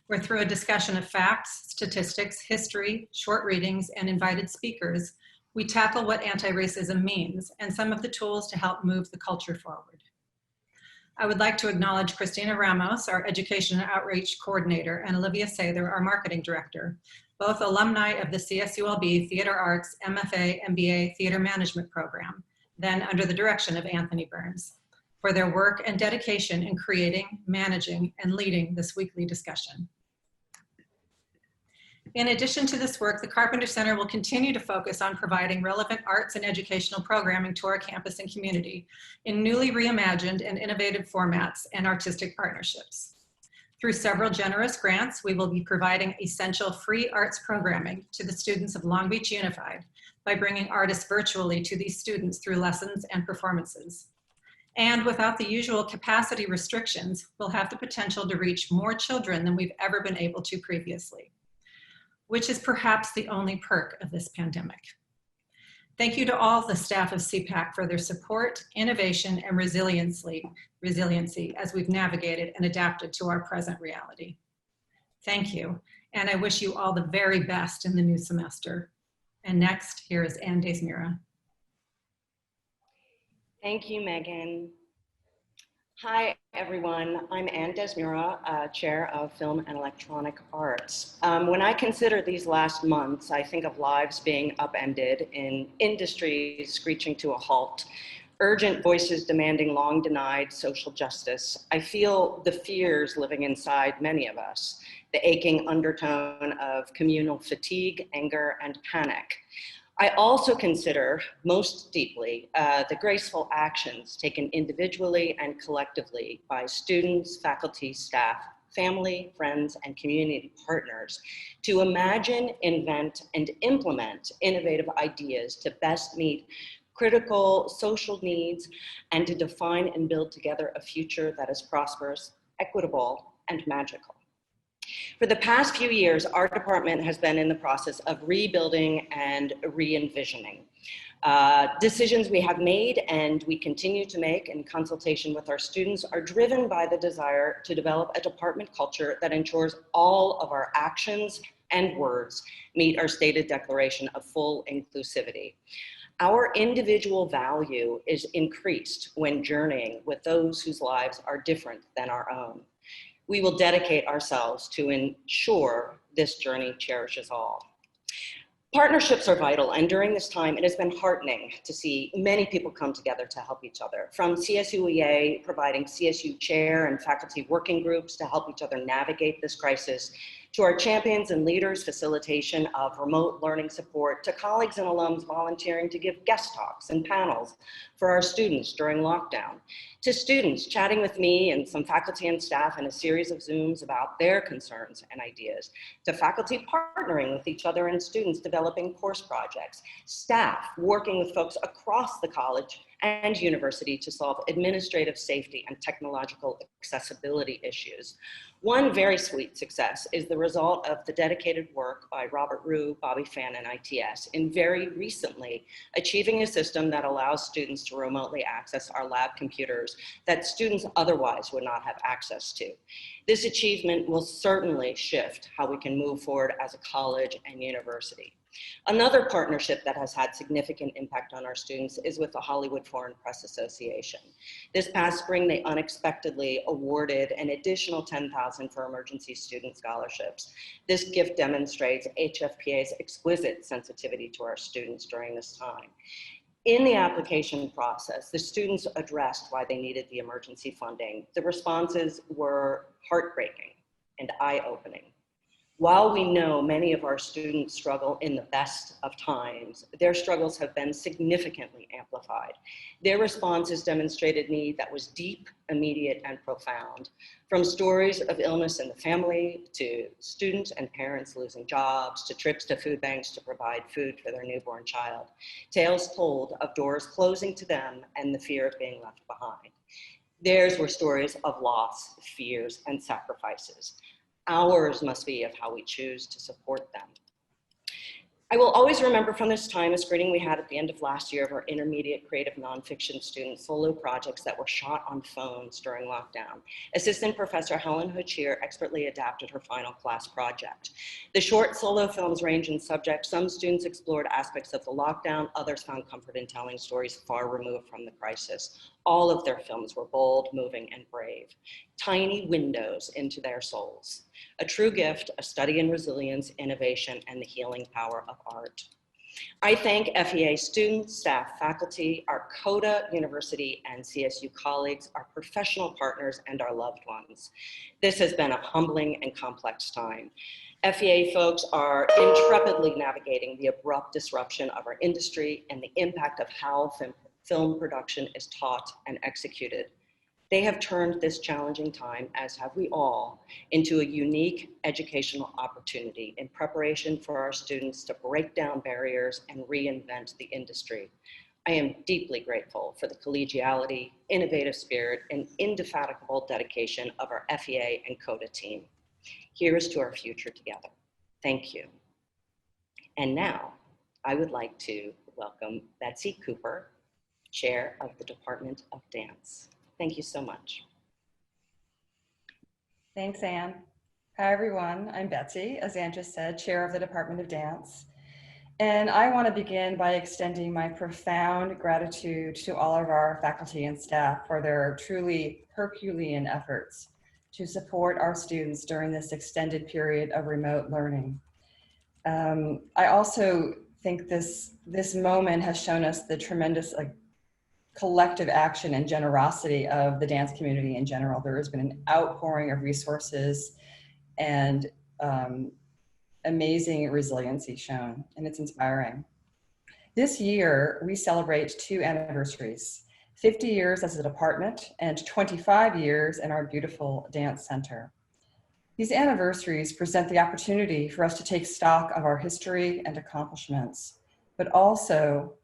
where through a discussion of facts, statistics, history, short readings, and invited speakers, we tackle what anti-racism means and some of the tools to help move the culture forward. I would like to acknowledge Christina Ramos, our Education and Outreach Coordinator, and Olivia Sather, our Marketing Director, both alumni of the CSULB Theater Arts MFA MBA Theater Management Program, then under the direction of Anthony Burns, for their work and dedication in creating, managing, and leading this weekly discussion. In addition to this work, the Carpenter Center will continue to focus on providing relevant arts and educational programming to our campus and community in newly reimagined and innovative formats and artistic partnerships. Through several generous grants, we will be providing essential free arts programming to the students of Long Beach Unified by bringing artists virtually to these students through lessons and performances. And without the usual capacity restrictions, we'll have the potential to reach more children than we've ever been able to previously, which is perhaps the only perk of this pandemic. Thank you to all the staff of CPAC for their support, innovation, and resiliency as we've navigated and adapted to our present reality. Thank you, and I wish you all the very best in the new semester. And next, here is Ann Desmira. Thank you, Megan. Hi, everyone. I'm Ann Desmura, Chair of Film and Electronic Arts. When I consider these last months, I think of lives being upended, in industries screeching to a halt, urgent voices demanding long denied social justice. I feel the fears living inside many of us, the aching undertone of communal fatigue, anger, and panic. I also consider most deeply the graceful actions taken individually and collectively by students, faculty, staff, family, friends, and community partners to imagine, invent, and implement innovative ideas to best meet critical social needs and to define and build together a future that is prosperous, equitable, and magical. For the past few years, our department has been in the process of rebuilding and re-envisioning. Decisions we have made and we continue to make in consultation with our students are driven by the desire to develop a department culture that ensures all of our actions and words meet our stated declaration of full inclusivity. Our individual value is increased when journeying with those whose lives are different than our own. We will dedicate ourselves to ensure this journey cherishes all. Partnerships are vital, and during this time, it has been heartening to see many people come together to help each other. From CSUEA providing CSU chair and faculty working groups to help each other navigate this crisis, to our champions and leaders facilitation of remote learning support, to colleagues and alums volunteering to give guest talks and panels for our students during lockdown, to students chatting with me and some faculty and staff in a series of Zooms about their concerns and ideas, to faculty partnering with each other and students developing course projects, staff working with folks across the college and university to solve administrative safety and technological accessibility issues. One very sweet success is the result of the dedicated work by Robert Rue, Bobby Fan, and ITS in very recently achieving a system that allows students to remotely access our lab computers that students otherwise would not have access to. This achievement will certainly shift how we can move forward as a college and university. Another partnership that has had significant impact on our students is with the Hollywood Foreign Press Association. This past spring, they unexpectedly awarded an additional $10,000 for emergency student scholarships. This gift demonstrates HFPA's exquisite sensitivity to our students during this time. In the application process, the students addressed why they needed the emergency funding. The responses were heartbreaking and eye-opening. While we know many of our students struggle in the best of times, their struggles have been significantly amplified. Their responses demonstrated need that was deep, immediate, and profound. From stories of illness in the family, to students and parents losing jobs, to trips to food banks to provide food for their newborn child. Tales told of doors closing to them and the fear of being left behind. Theirs were stories of loss, fears, and sacrifices. Ours must be of how we choose to support them. I will always remember from this time a screening we had at the end of last year of our intermediate creative nonfiction student solo projects that were shot on phones during lockdown. Assistant Professor Helen Hochier expertly adapted her final class project. The short solo films range in subject. Some students explored aspects of the lockdown, others found comfort in telling stories far removed from the crisis. All of their films were bold, moving, and brave. Tiny windows into their souls. A true gift, a study in resilience, innovation, and the healing power of art. I thank FEA students, staff, faculty, our CODA, university, and CSU colleagues, our professional partners, and our loved ones. This has been a humbling and complex time. FEA folks are intrepidly navigating the abrupt disruption of our industry and the impact of how film production is taught and executed. They have turned this challenging time, as have we all, into a unique educational opportunity in preparation for our students to break down barriers and reinvent the industry. I am deeply grateful for the collegiality, innovative spirit, and indefatigable dedication of our FEA and CODA team. Here's to our future together. Thank you. And now, I would like to welcome Betsy Cooper, Chair of the Department of Dance. Thank you so much. Thanks, Anne. Hi, everyone. I'm Betsy, as Anne just said, Chair of the Department of Dance. And I want to begin by extending my profound gratitude to all of our faculty and staff for their truly Herculean efforts to support our students during this extended period of remote learning. I also think this moment has shown us the tremendous collective action and generosity of the dance community in general. There has been an outpouring of resources and amazing resiliency shown, and it's inspiring. This year, we celebrate 2 anniversaries, 50 years as a department and 25 years in our beautiful dance center. These anniversaries present the opportunity for us to take stock of our history and accomplishments, but also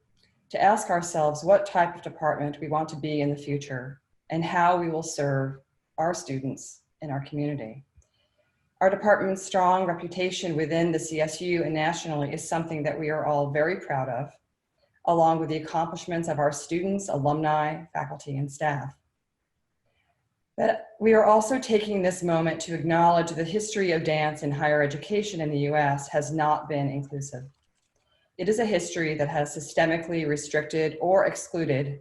to ask ourselves what type of department we want to be in the future and how we will serve our students in our community. Our department's strong reputation within the CSU and nationally is something that we are all very proud of, along with the accomplishments of our students, alumni, faculty, and staff. But we are also taking this moment to acknowledge the history of dance in higher education in the US has not been inclusive. It is a history that has systemically restricted or excluded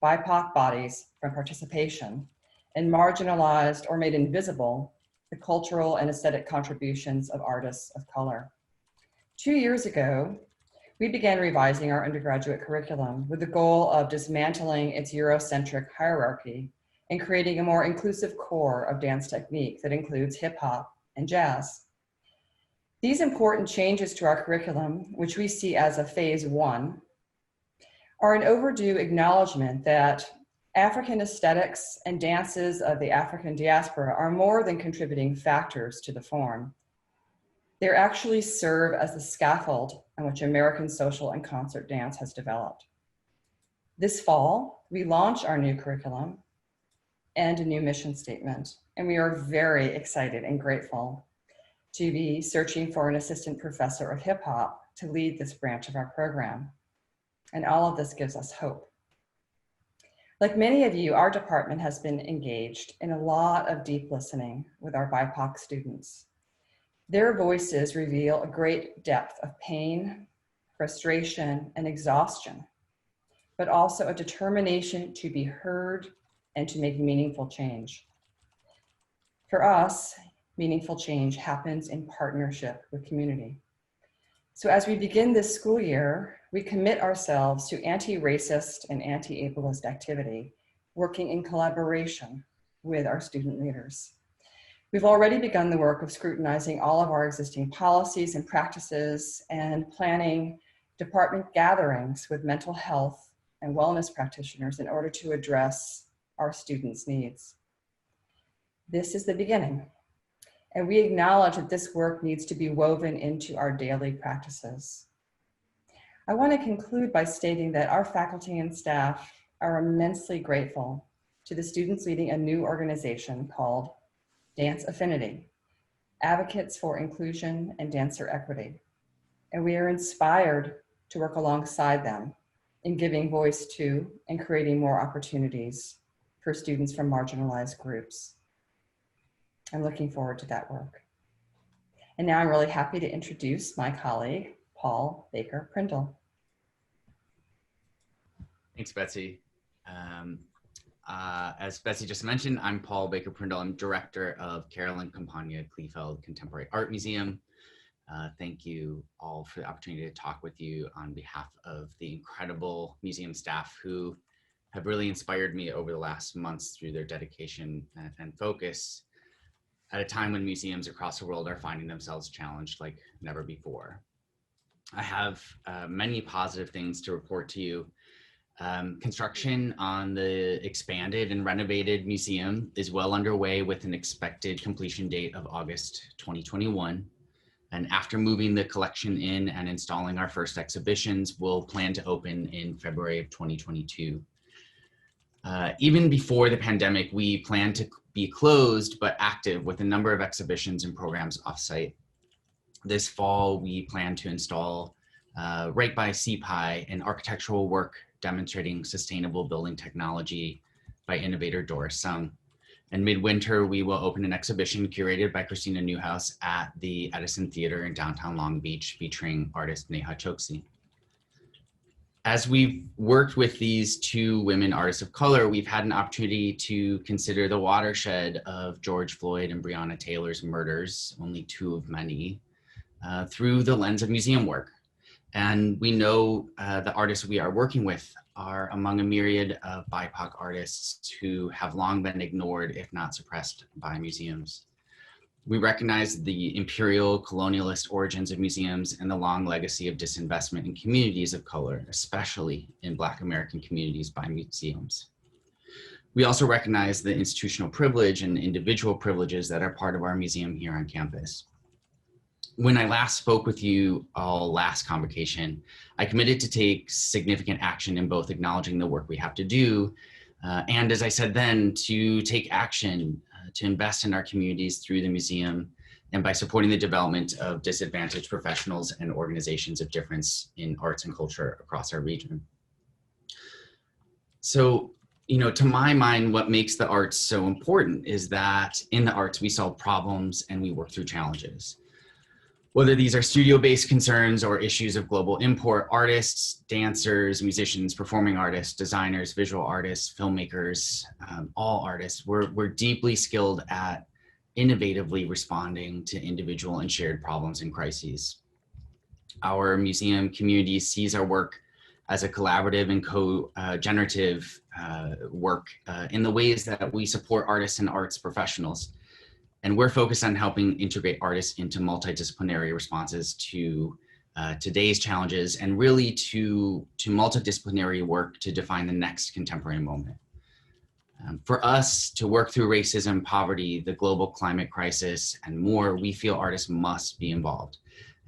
BIPOC bodies from participation and marginalized or made invisible the cultural and aesthetic contributions of artists of color. 2 years ago, we began revising our undergraduate curriculum with the goal of dismantling its Eurocentric hierarchy and creating a more inclusive core of dance technique that includes hip hop and jazz. These important changes to our curriculum, which we see as a phase 1, are an overdue acknowledgement that African aesthetics and dances of the African diaspora are more than contributing factors to the form. They actually serve as the scaffold on which American social and concert dance has developed. This fall, we launch our new curriculum and a new mission statement, and we are very excited and grateful to be searching for an assistant professor of hip hop to lead this branch of our program. And all of this gives us hope. Like many of you, our department has been engaged in a lot of deep listening with our BIPOC students. Their voices reveal a great depth of pain, frustration, and exhaustion, but also a determination to be heard and to make meaningful change. For us, meaningful change happens in partnership with community. So as we begin this school year, we commit ourselves to anti-racist and anti-ableist activity, working in collaboration with our student leaders. We've already begun the work of scrutinizing all of our existing policies and practices and planning department gatherings with mental health and wellness practitioners in order to address our students' needs. This is the beginning, and we acknowledge that this work needs to be woven into our daily practices. I want to conclude by stating that our faculty and staff are immensely grateful to the students leading a new organization called Dance Affinity, Advocates for Inclusion and Dancer Equity. And we are inspired to work alongside them in giving voice to and creating more opportunities for students from marginalized groups. I'm looking forward to that work. And now I'm really happy to introduce my colleague, Paul Baker-Prindle. Thanks, Betsy. As Betsy just mentioned, I'm Paul Baker-Prindle. I'm Director of Carolyn Campagna Kleefeld Contemporary Art Museum. Thank you all for the opportunity to talk with you on behalf of the incredible museum staff who have really inspired me over the last months through their dedication and focus at a time when museums across the world are finding themselves challenged like never before. I have many positive things to report to you. Construction on the expanded and renovated museum is well underway with an expected completion date of August 2021. And after moving the collection in and installing our first exhibitions, we'll plan to open in February of 2022. Even before the pandemic, we plan to be closed but active with a number of exhibitions and programs offsite. This fall, we plan to install right by CPI an architectural work demonstrating sustainable building technology by innovator Doris Sung. And midwinter, we will open an exhibition curated by Christina Newhouse at the Edison Theater in downtown Long Beach, featuring artist Neha Choksi. As we've worked with these two women artists of color, we've had an opportunity to consider the watershed of George Floyd and Breonna Taylor's murders, only two of many, through the lens of museum work. And we know the artists we are working with are among a myriad of BIPOC artists who have long been ignored, if not suppressed, by museums. We recognize the imperial colonialist origins of museums and the long legacy of disinvestment in communities of color, especially in Black American communities, by museums. We also recognize the institutional privilege and individual privileges that are part of our museum here on campus. When I last spoke with you all last convocation, I committed to take significant action in both acknowledging the work we have to do, and as I said then, to take action to invest in our communities through the museum and by supporting the development of disadvantaged professionals and organizations of difference in arts and culture across our region. So, to my mind, what makes the arts so important is that in the arts, we solve problems and we work through challenges. Whether these are studio-based concerns or issues of global import, artists, dancers, musicians, performing artists, designers, visual artists, filmmakers, all artists, we're deeply skilled at innovatively responding to individual and shared problems and crises. Our museum community sees our work as a collaborative and co-generative work in the ways that we support artists and arts professionals. And we're focused on helping integrate artists into multidisciplinary responses to today's challenges and really to multidisciplinary work to define the next contemporary moment. For us to work through racism, poverty, the global climate crisis, and more, we feel artists must be involved.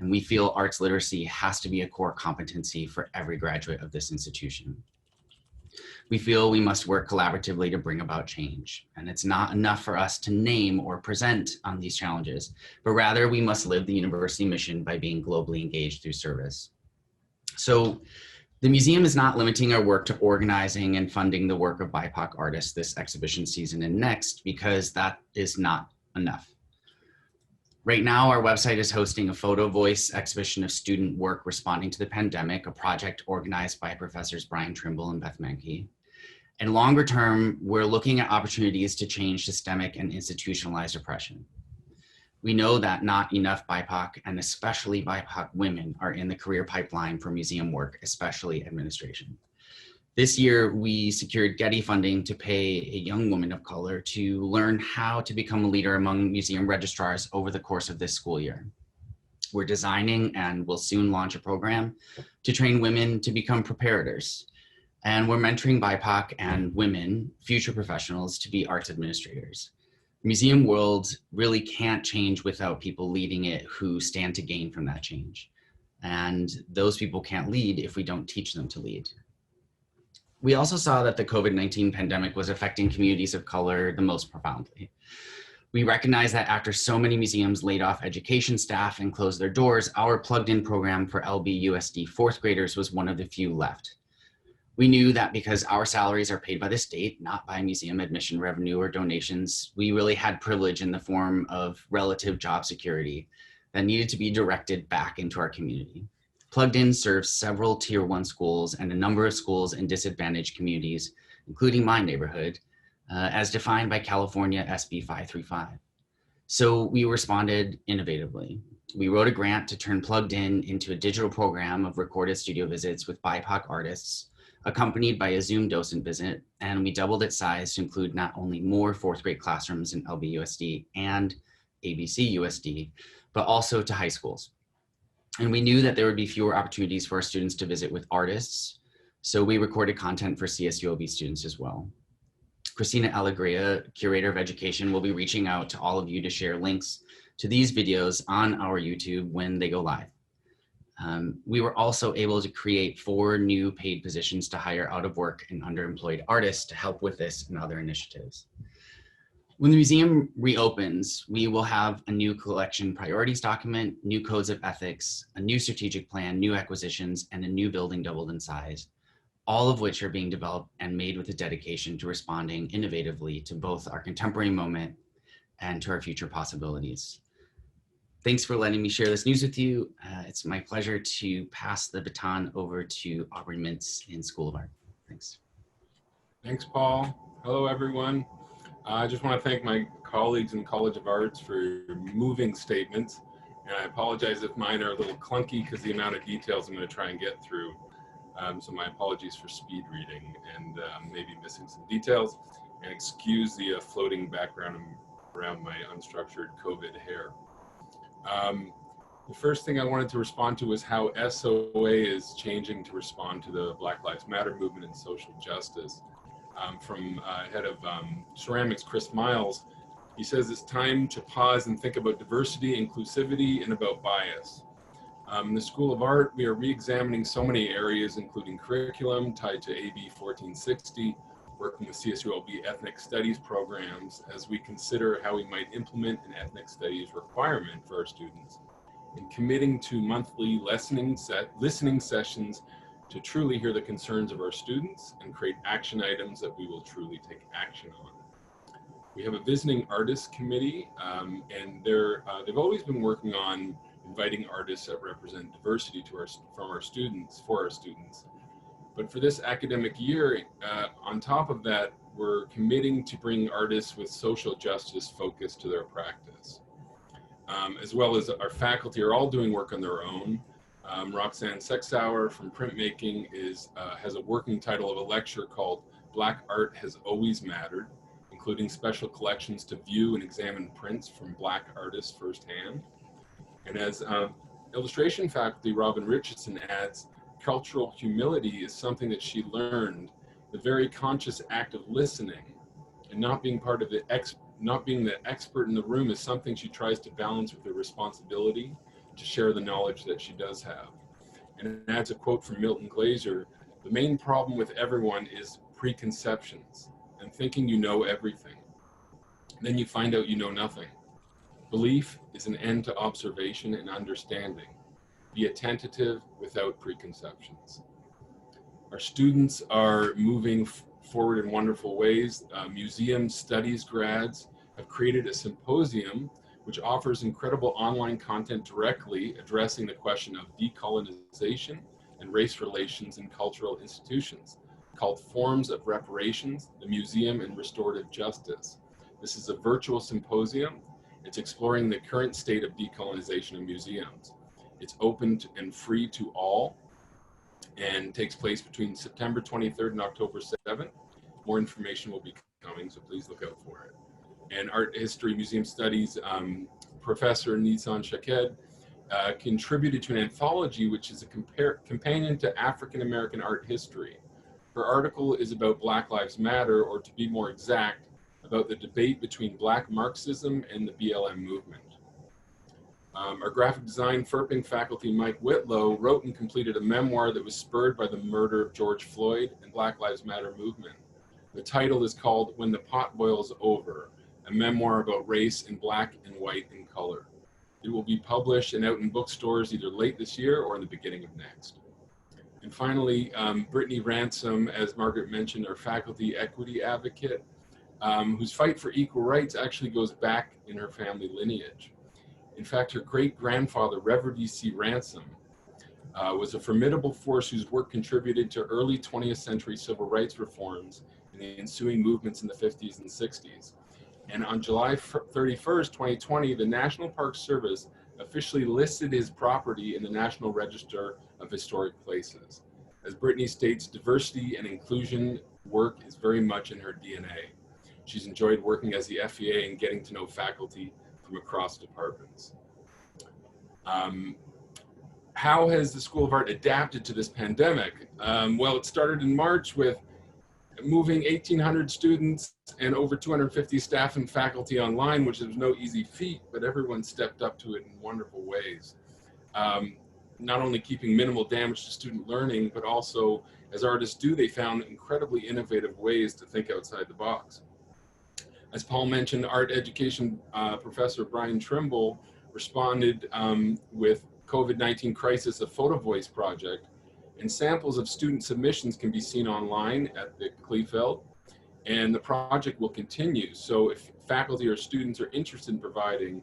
And we feel arts literacy has to be a core competency for every graduate of this institution. We feel we must work collaboratively to bring about change. And it's not enough for us to name or present on these challenges, but rather we must live the university mission by being globally engaged through service. So the museum is not limiting our work to organizing and funding the work of BIPOC artists this exhibition season and next, because that is not enough. Right now, our website is hosting a photo voice exhibition of student work responding to the pandemic, a project organized by Professors Brian Trimble and Beth Menke. And longer term, we're looking at opportunities to change systemic and institutionalized oppression. We know that not enough BIPOC and especially BIPOC women are in the career pipeline for museum work, especially administration. This year, we secured Getty funding to pay a young woman of color to learn how to become a leader among museum registrars over the course of this school year. We're designing and will soon launch a program to train women to become preparators. And we're mentoring BIPOC and women, future professionals, to be arts administrators. The museum world really can't change without people leading it who stand to gain from that change. And those people can't lead if we don't teach them to lead. We also saw that the COVID-19 pandemic was affecting communities of color the most profoundly. We recognize that after so many museums laid off education staff and closed their doors, our plugged-in program for LBUSD fourth graders was one of the few left. We knew that because our salaries are paid by the state, not by museum admission revenue or donations, we really had privilege in the form of relative job security that needed to be directed back into our community. Plugged In serves several Tier 1 schools and a number of schools in disadvantaged communities, including my neighborhood, as defined by California SB 535. So we responded innovatively. We wrote a grant to turn Plugged In into a digital program of recorded studio visits with BIPOC artists, accompanied by a Zoom docent visit, and we doubled its size to include not only more fourth grade classrooms in LBUSD and ABC-USD, but also to high schools. And we knew that there would be fewer opportunities for our students to visit with artists, so we recorded content for CSULB students as well. Christina Alegria, Curator of Education, will be reaching out to all of you to share links to these videos on our YouTube when they go live. We were also able to create 4 new paid positions to hire out of work and underemployed artists to help with this and other initiatives. When the museum reopens, we will have a new collection priorities document, new codes of ethics, a new strategic plan, new acquisitions, and a new building doubled in size, all of which are being developed and made with a dedication to responding innovatively to both our contemporary moment and to our future possibilities. Thanks for letting me share this news with you. It's my pleasure to pass the baton over to Aubrey Mintz in School of Art. Thanks. Thanks, Paul. Hello, everyone. I just want to thank my colleagues in College of Arts for your moving statements. And I apologize if mine are a little clunky because the amount of details I'm going to try and get through. So my apologies for speed reading and maybe missing some details, and excuse the floating background around my unstructured COVID hair. The first thing I wanted to respond to was how SOA is changing to respond to the Black Lives Matter movement and social justice. From head of ceramics, Chris Miles, he says it's time to pause and think about diversity, inclusivity, and about bias. In the School of Art, we are re-examining so many areas, including curriculum tied to AB 1460, working with CSULB ethnic studies programs as we consider how we might implement an ethnic studies requirement for our students, and committing to monthly listening sessions to truly hear the concerns of our students and create action items that we will truly take action on. We have a visiting artists committee, and they've always been working on inviting artists that represent diversity to for our students. But for this academic year, on top of that, we're committing to bring artists with social justice focus to their practice. As well as our faculty are all doing work on their own. Roxanne Sexauer from Printmaking has a working title of a lecture called Black Art Has Always Mattered, including special collections to view and examine prints from Black artists firsthand. And as illustration faculty, Robin Richardson adds, cultural humility is something that she learned, the very conscious act of listening and not being part of not being the expert in the room is something she tries to balance with the responsibility to share the knowledge that she does have. And adds a quote from Milton Glaser, the main problem with everyone is preconceptions and thinking you know everything. Then you find out you know nothing. Belief is an end to observation and understanding. Be attentive without preconceptions. Our students are moving forward in wonderful ways. Museum studies grads have created a symposium which offers incredible online content directly addressing the question of decolonization and race relations in cultural institutions, called Forms of Reparations, the Museum and Restorative Justice. This is a virtual symposium. It's exploring the current state of decolonization in museums. It's open and free to all and takes place between September 23rd and October 7th. More information will be coming, so please look out for it. And Art History Museum Studies Professor Nissan Shaked contributed to an anthology which is a companion to African American art history. Her article is about Black Lives Matter, or to be more exact, about the debate between Black Marxism and the BLM movement. Our graphic design FERPing faculty, Mike Whitlow, wrote and completed a memoir that was spurred by the murder of George Floyd and Black Lives Matter movement. The title is called When the Pot Boils Over, a memoir about race in black and white and color. It will be published and out in bookstores either late this year or in the beginning of next. And finally, Brittany Ransom, as Margaret mentioned, our faculty equity advocate, whose fight for equal rights actually goes back in her family lineage. In fact, her great-grandfather, Reverend E.C. Ransom, was a formidable force whose work contributed to early 20th century civil rights reforms and the ensuing movements in the 50s and 60s. And on July 31st, 2020, the National Park Service officially listed his property in the National Register of Historic Places. As Brittany states, diversity and inclusion work is very much in her DNA. She's enjoyed working as the FEA and getting to know faculty from across departments. How has the School of Art adapted to this pandemic? Well, it started in March with moving 1,800 students and over 250 staff and faculty online, which was no easy feat, but everyone stepped up to it in wonderful ways. Not only keeping minimal damage to student learning, but also, as artists do, they found incredibly innovative ways to think outside the box. As Paul mentioned, art education professor Brian Trimble responded with COVID-19 crisis, a photo voice project, And samples of student submissions can be seen online at the Kleefeld, and the project will continue. So if faculty or students are interested in providing,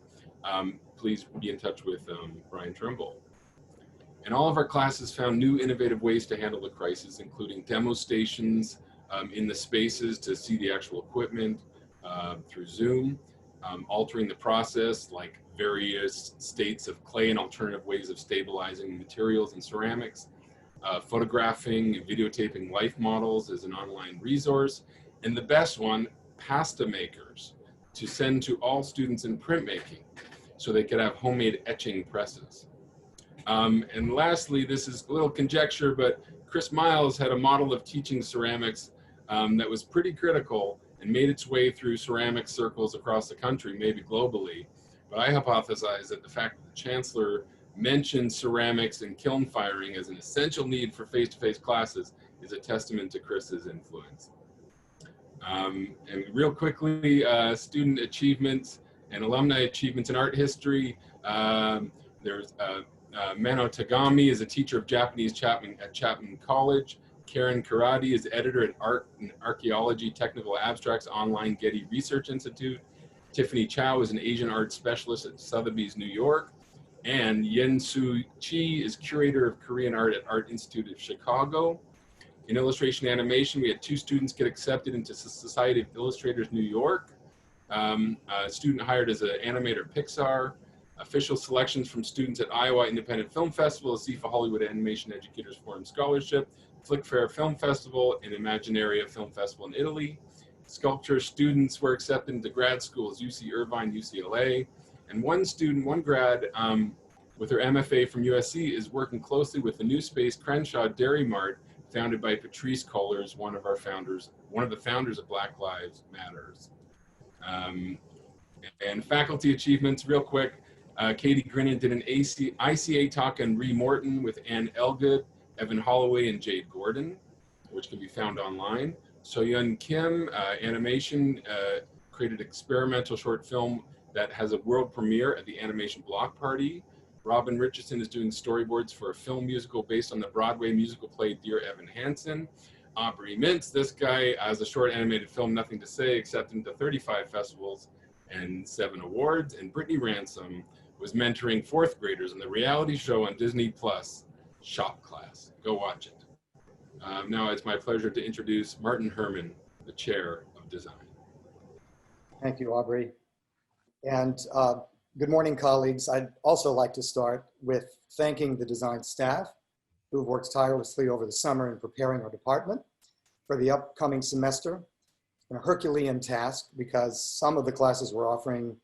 please be in touch with Brian Trimble. And all of our classes found new innovative ways to handle the crisis, including demo stations in the spaces to see the actual equipment through Zoom, altering the process like various states of clay and alternative ways of stabilizing materials and ceramics, photographing and videotaping life models as an online resource, and the best one, pasta makers, to send to all students in printmaking so they could have homemade etching presses. And lastly, this is a little conjecture, but Chris Miles had a model of teaching ceramics that was pretty critical and made its way through ceramic circles across the country, maybe globally. But I hypothesize that the fact that the chancellor mentioned ceramics and kiln firing as an essential need for face-to-face classes is a testament to Chris's influence. And real quickly, student achievements and alumni achievements in art history. There's Mano Tagami is a teacher of Japanese at Chapman College. Karen Karadi is editor at Art and Archaeology Technical Abstracts Online Getty Research Institute. Tiffany Chow is an Asian art specialist at Sotheby's, New York. And Yen Soo Chi is curator of Korean art at Art Institute of Chicago. In illustration animation, we had 2 students get accepted into Society of Illustrators New York. A student hired as an animator at Pixar. Official selections from students at Iowa Independent Film Festival, CFA Hollywood Animation Educators Forum Scholarship, Flick Fair Film Festival, and Imagineria Film Festival in Italy. Sculpture students were accepted into grad schools, UC Irvine, UCLA. And one student, one grad with her MFA from USC is working closely with the New Space Crenshaw Dairy Mart, founded by Patrice Kohlers, one of the founders of Black Lives Matters. And faculty achievements, real quick. Katie Grinnan did an ICA talk on Ree Morton with Ann Elgood, Evan Holloway, and Jade Gordon, which can be found online. Soyeon Kim, animation, created experimental short film that has a world premiere at the Animation Block Party. Robin Richardson is doing storyboards for a film musical based on the Broadway musical play Dear Evan Hansen. Aubrey Mintz, this guy has a short animated film, Nothing to Say, accepted into 35 festivals and 7 awards. And Brittany Ransom was mentoring 4th graders in the reality show on Disney Plus, Shop Class. Go watch it. Now it's my pleasure to introduce Martin Herman, the Chair of Design. Thank you, Aubrey. And good morning, colleagues. I'd also like to start with thanking the design staff who have worked tirelessly over the summer in preparing our department for the upcoming semester. It's been a Herculean task because some of the classes we're offering,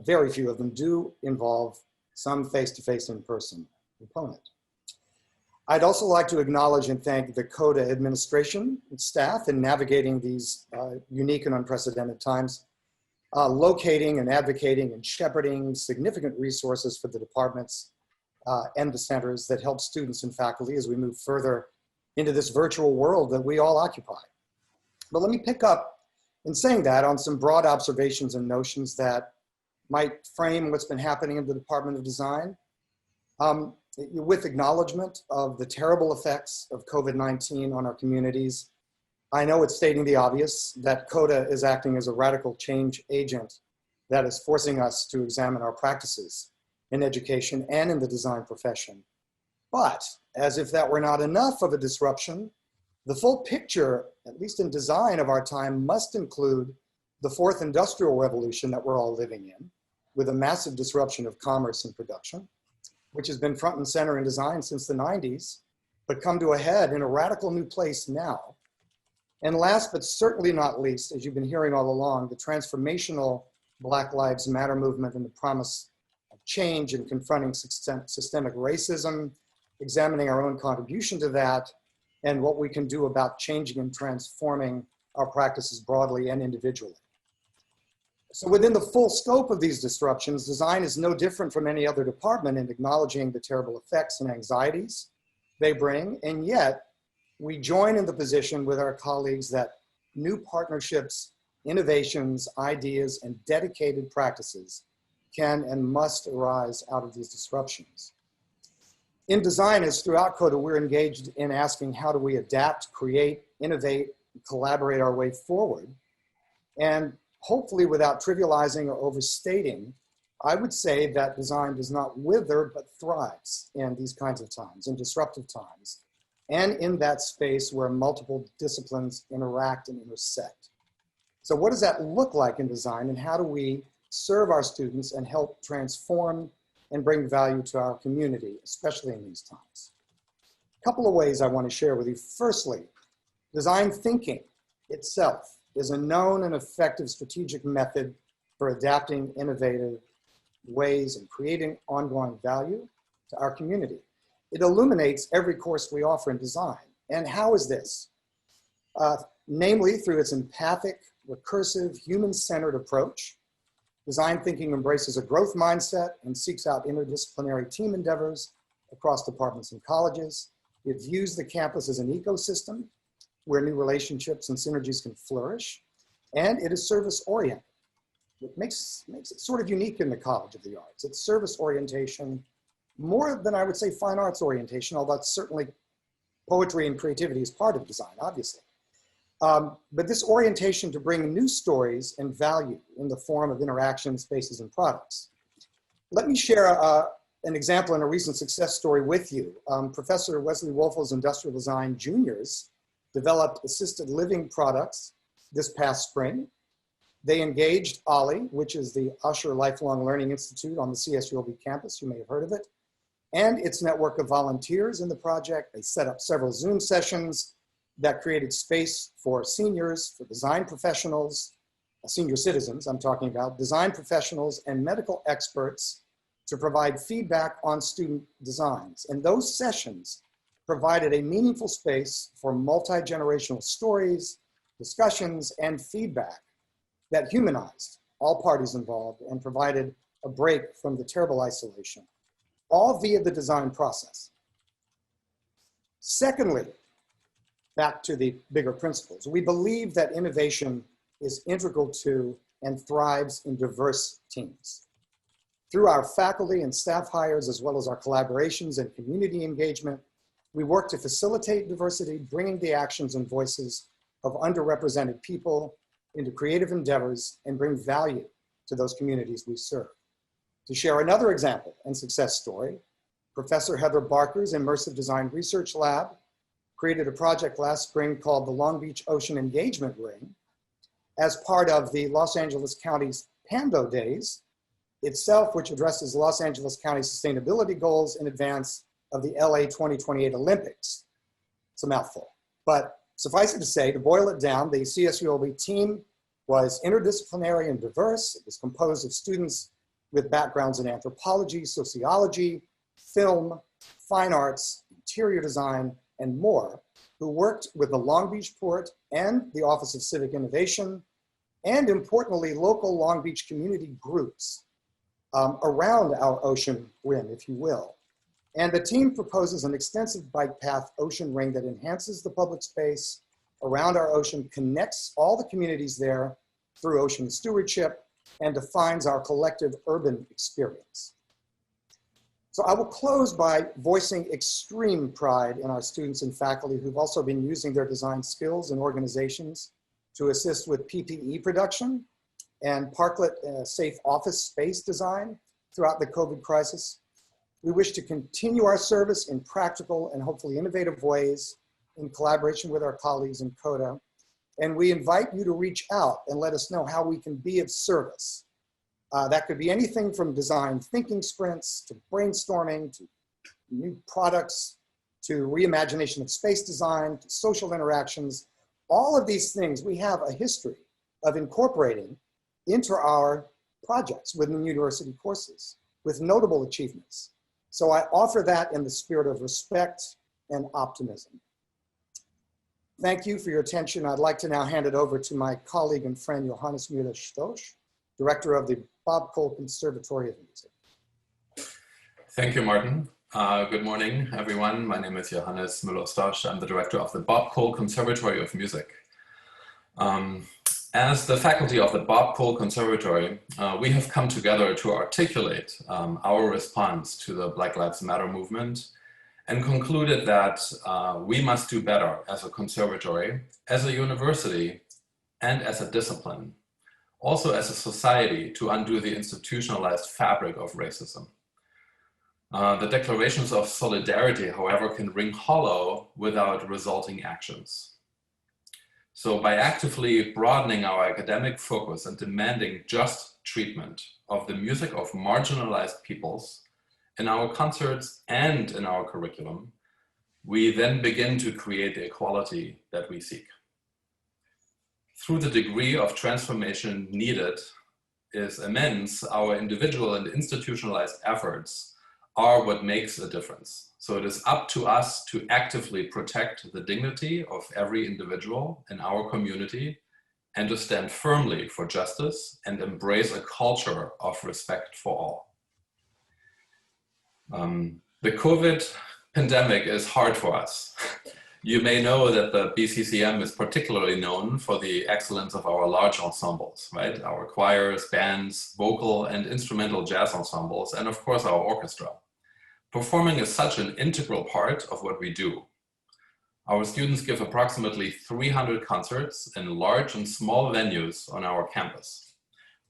very few of them do involve some face-to-face in-person component. I'd also like to acknowledge and thank the CODA administration and staff in navigating these unique and unprecedented times, locating and advocating and shepherding significant resources for the departments and the centers that help students and faculty as we move further into this virtual world that we all occupy. But let me pick up, in saying that, on some broad observations and notions that might frame what's been happening in the Department of Design. With acknowledgement of the terrible effects of COVID-19 on our communities, I know it's stating the obvious that CODA is acting as a radical change agent that is forcing us to examine our practices in education and in the design profession. But as if that were not enough of a disruption, the full picture, at least in design of our time, must include the 4th industrial revolution that we're all living in, with a massive disruption of commerce and production, which has been front and center in design since the 90s, but come to a head in a radical new place now. And last, but certainly not least, as you've been hearing all along, the transformational Black Lives Matter movement and the promise of change in confronting systemic racism, examining our own contribution to that, and what we can do about changing and transforming our practices broadly and individually. So within the full scope of these disruptions, design is no different from any other department in acknowledging the terrible effects and anxieties they bring, and yet we join in the position with our colleagues that new partnerships, innovations, ideas, and dedicated practices can and must arise out of these disruptions. In design, as throughout CODA, we're engaged in asking how do we adapt, create, innovate, collaborate our way forward. And hopefully without trivializing or overstating, I would say that design does not wither, but thrives in these kinds of times, in disruptive times, and in that space where multiple disciplines interact and intersect. So what does that look like in design, and how do we serve our students and help transform and bring value to our community, especially in these times? A couple of ways I want to share with you. Firstly, design thinking itself is a known and effective strategic method for adapting innovative ways and creating ongoing value to our community. It illuminates every course we offer in design. And how is this? Namely, through its empathic, recursive, human-centered approach. Design thinking embraces a growth mindset and seeks out interdisciplinary team endeavors across departments and colleges. It views the campus as an ecosystem where new relationships and synergies can flourish. And it is service-oriented. It makes it sort of unique in the College of the Arts. It's service orientation, more than I would say fine arts orientation, although certainly poetry and creativity is part of design, obviously. But this orientation to bring new stories and value in the form of interaction, spaces, and products. Let me share an example and a recent success story with you. Professor Wesley Wolfel's Industrial Design Juniors developed assisted living products this past spring. They engaged OLLI, which is the Usher Lifelong Learning Institute on the CSULB campus. You may have heard of it, and its network of volunteers in the project. They set up several Zoom sessions that created space for seniors, for design professionals, senior citizens I'm talking about, design professionals and medical experts to provide feedback on student designs. And those sessions provided a meaningful space for multi-generational stories, discussions, and feedback that humanized all parties involved and provided a break from the terrible isolation, all via the design process. Secondly, back to the bigger principles, we believe that innovation is integral to and thrives in diverse teams. Through our faculty and staff hires, as well as our collaborations and community engagement, we work to facilitate diversity, bringing the actions and voices of underrepresented people into creative endeavors and bring value to those communities we serve. To share another example and success story, Professor Heather Barker's Immersive Design Research Lab created a project last spring called the Long Beach Ocean Engagement Ring as part of the Los Angeles County's Pando Days itself, which addresses Los Angeles County sustainability goals in advance of the LA 2028 Olympics. It's a mouthful, but suffice it to say, to boil it down, the CSULB team was interdisciplinary and diverse. It was composed of students with backgrounds in anthropology, sociology, film, fine arts, interior design, and more, who worked with the Long Beach Port and the Office of Civic Innovation, and importantly, local Long Beach community groups around our ocean rim, if you will. And the team proposes an extensive bike path ocean ring that enhances the public space around our ocean, connects all the communities there through ocean stewardship, and defines our collective urban experience. So I will close by voicing extreme pride in our students and faculty who've also been using their design skills and organizations to assist with PPE production and parklet safe office space design throughout the COVID crisis. We wish to continue our service in practical and hopefully innovative ways in collaboration with our colleagues in CODA. And we invite you to reach out and let us know how we can be of service. That could be anything from design thinking sprints, to brainstorming, to new products, to reimagination of space design, to social interactions. All of these things we have a history of incorporating into our projects within university courses with notable achievements. So I offer that in the spirit of respect and optimism. Thank you for your attention. I'd like to now hand it over to my colleague and friend, Johannes Müller-Stosch, Director of the Bob Cole Conservatory of Music. Thank you, Martin. Good morning, everyone. My name is Johannes Müller-Stosch. I'm the Director of the Bob Cole Conservatory of Music. As the faculty of the Bob Cole Conservatory, we have come together to articulate our response to the Black Lives Matter movement and concluded that we must do better as a conservatory, as a university, and as a discipline, also as a society, to undo the institutionalized fabric of racism. The declarations of solidarity, however, can ring hollow without resulting actions. So by actively broadening our academic focus and demanding just treatment of the music of marginalized peoples in our concerts and in our curriculum, we then begin to create the equality that we seek. Through the degree of transformation needed is immense, our individual and institutionalized efforts are what makes a difference. So it is up to us to actively protect the dignity of every individual in our community and to stand firmly for justice and embrace a culture of respect for all. The COVID pandemic is hard for us. You may know that the BCCM is particularly known for the excellence of our large ensembles, right? Our choirs, bands, vocal and instrumental jazz ensembles, and of course our orchestra. Performing is such an integral part of what we do. Our students give approximately 300 concerts in large and small venues on our campus.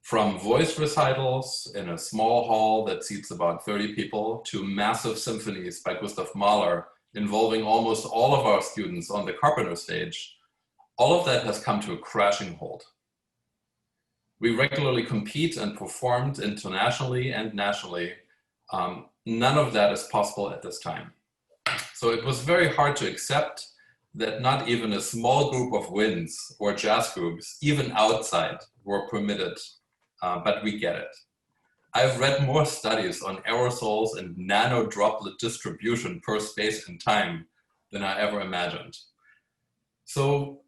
From voice recitals in a small hall that seats about 30 people to massive symphonies by Gustav Mahler involving almost all of our students on the Carpenter stage, all of that has come to a crashing halt. We regularly compete and performed internationally and nationally. None of that is possible at this time. So it was very hard to accept that not even a small group of winds or jazz groups, even outside, were permitted, but we get it. I've read more studies on aerosols and nano droplet distribution per space and time than I ever imagined. So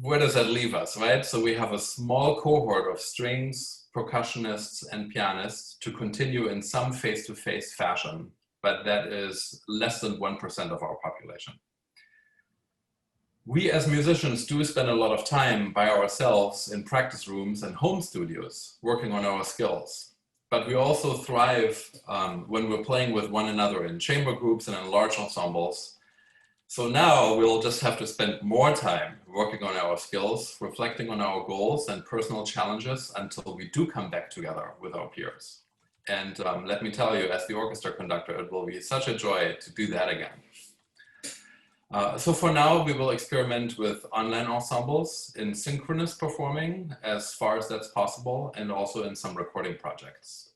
where does that leave us, right? So we have a small cohort of strings, percussionists, and pianists to continue in some face-to-face fashion, but that is less than 1% of our population. We as musicians do spend a lot of time by ourselves in practice rooms and home studios working on our skills. But we also thrive when we're playing with one another in chamber groups and in large ensembles. So now we'll just have to spend more time working on our skills, reflecting on our goals and personal challenges until we do come back together with our peers. And let me tell you, as the orchestra conductor, it will be such a joy to do that again. So for now, we will experiment with online ensembles in synchronous performing as far as that's possible, and also in some recording projects.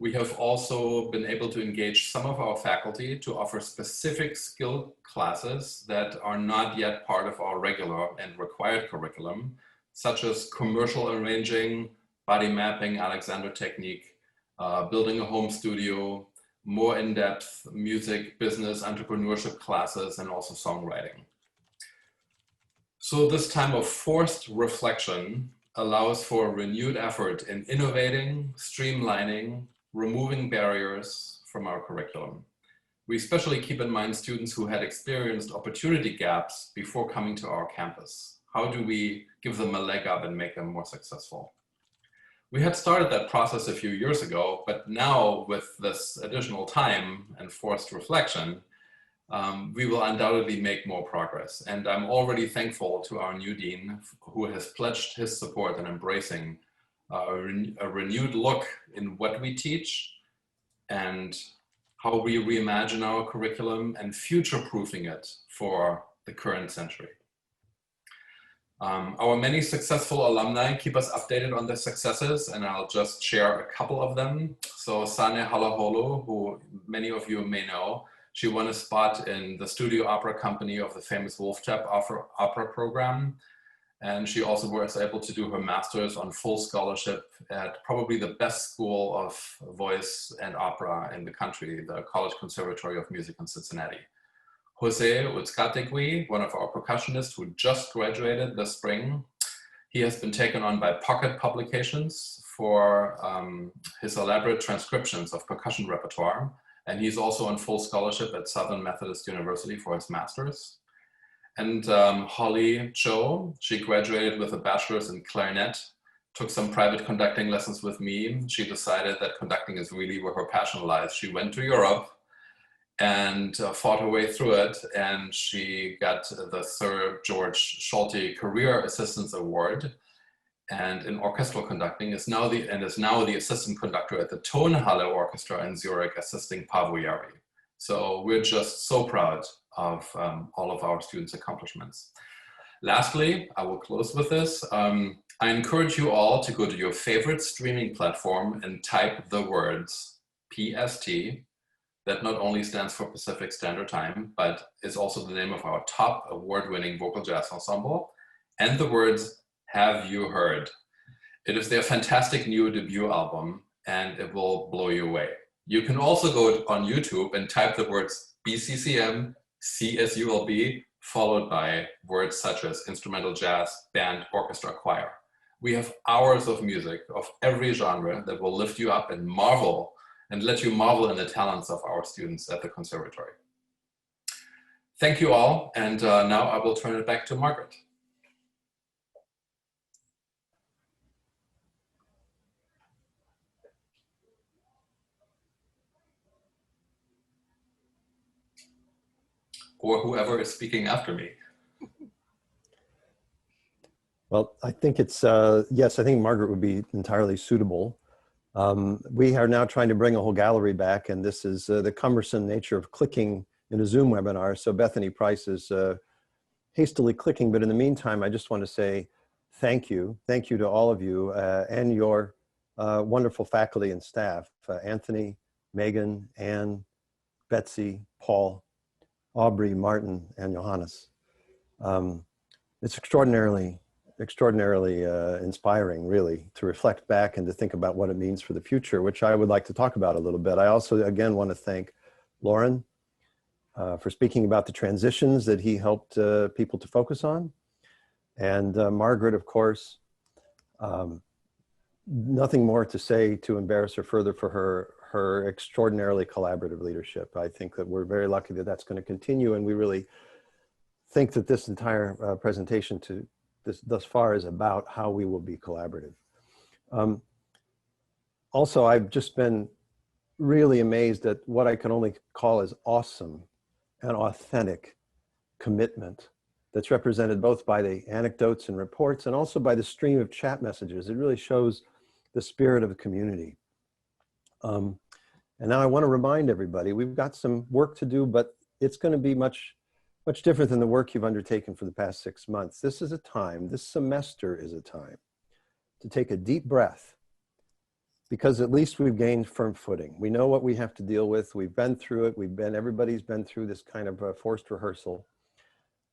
We have also been able to engage some of our faculty to offer specific skill classes that are not yet part of our regular and required curriculum, such as commercial arranging, body mapping, Alexander technique, building a home studio, more in-depth music, business, entrepreneurship classes, and also songwriting. So this time of forced reflection allows for a renewed effort in innovating, streamlining, removing barriers from our curriculum. We especially keep in mind students who had experienced opportunity gaps before coming to our campus. How do we give them a leg up and make them more successful? We had started that process a few years ago, but now with this additional time and forced reflection, we will undoubtedly make more progress. And I'm already thankful to our new dean who has pledged his support in embracing a renewed look in what we teach and how we reimagine our curriculum and future-proofing it for the current century. Our many successful alumni keep us updated on their successes, and I'll just share a couple of them. So Sane Halaholo, who many of you may know, she won a spot in the studio opera company of the famous Wolf Trap opera program. And she also was able to do her master's on full scholarship at probably the best school of voice and opera in the country, the College Conservatory of Music in Cincinnati. Jose Uzcategui, one of our percussionists who just graduated this spring, he has been taken on by Pocket Publications for his elaborate transcriptions of percussion repertoire. And he's also on full scholarship at Southern Methodist University for his master's. And Holly Cho, she graduated with a bachelor's in clarinet, took some private conducting lessons with me. She decided that conducting is really where her passion lies. She went to Europe and fought her way through it. And she got the Sir George Schulte Career Assistance Award. And in orchestral conducting is now the assistant conductor at the Tonhalle Orchestra in Zurich, assisting Paavo Järvi. So we're just so proud of all of our students' accomplishments. Lastly, I will close with this. I encourage you all to go to your favorite streaming platform and type the words PST. That not only stands for Pacific Standard Time, but is also the name of our top award-winning vocal jazz ensemble, and the words "Have You Heard?" It is their fantastic new debut album, and it will blow you away. You can also go on YouTube and type the words BCCM, CSULB, followed by words such as instrumental jazz, band, orchestra, choir. We have hours of music of every genre that will lift you up and marvel and let you marvel in the talents of our students at the conservatory. Thank you all, and now I will turn it back to Margaret. Or whoever is speaking after me. Well, I think it's, yes, I think Margaret would be entirely suitable. We are now trying to bring a whole gallery back, and this is the cumbersome nature of clicking in a Zoom webinar. So Bethany Price is hastily clicking, but in the meantime, I just want to say thank you. Thank you to all of you and your wonderful faculty and staff, Anthony, Megan, Anne, Betsy, Paul, Aubrey, Martin, and Johannes. It's extraordinarily inspiring, really, to reflect back and to think about what it means for the future, which I would like to talk about a little bit. I also, again, want to thank Lauren for speaking about the transitions that he helped people to focus on. And Margaret, of course, nothing more to say to embarrass her further for her extraordinarily collaborative leadership. I think that we're very lucky that that's going to continue, and we really think that this entire presentation thus far is about how we will be collaborative. Also, I've just been really amazed at what I can only call as awesome and authentic commitment that's represented both by the anecdotes and reports and also by the stream of chat messages. It really shows the spirit of the community. And now I want to remind everybody, we've got some work to do, but it's going to be much different than the work you've undertaken for the past 6 months. This is a time, this semester is a time to take a deep breath, because at least we've gained firm footing. We know what we have to deal with. We've been through it. Everybody's been through this kind of forced rehearsal,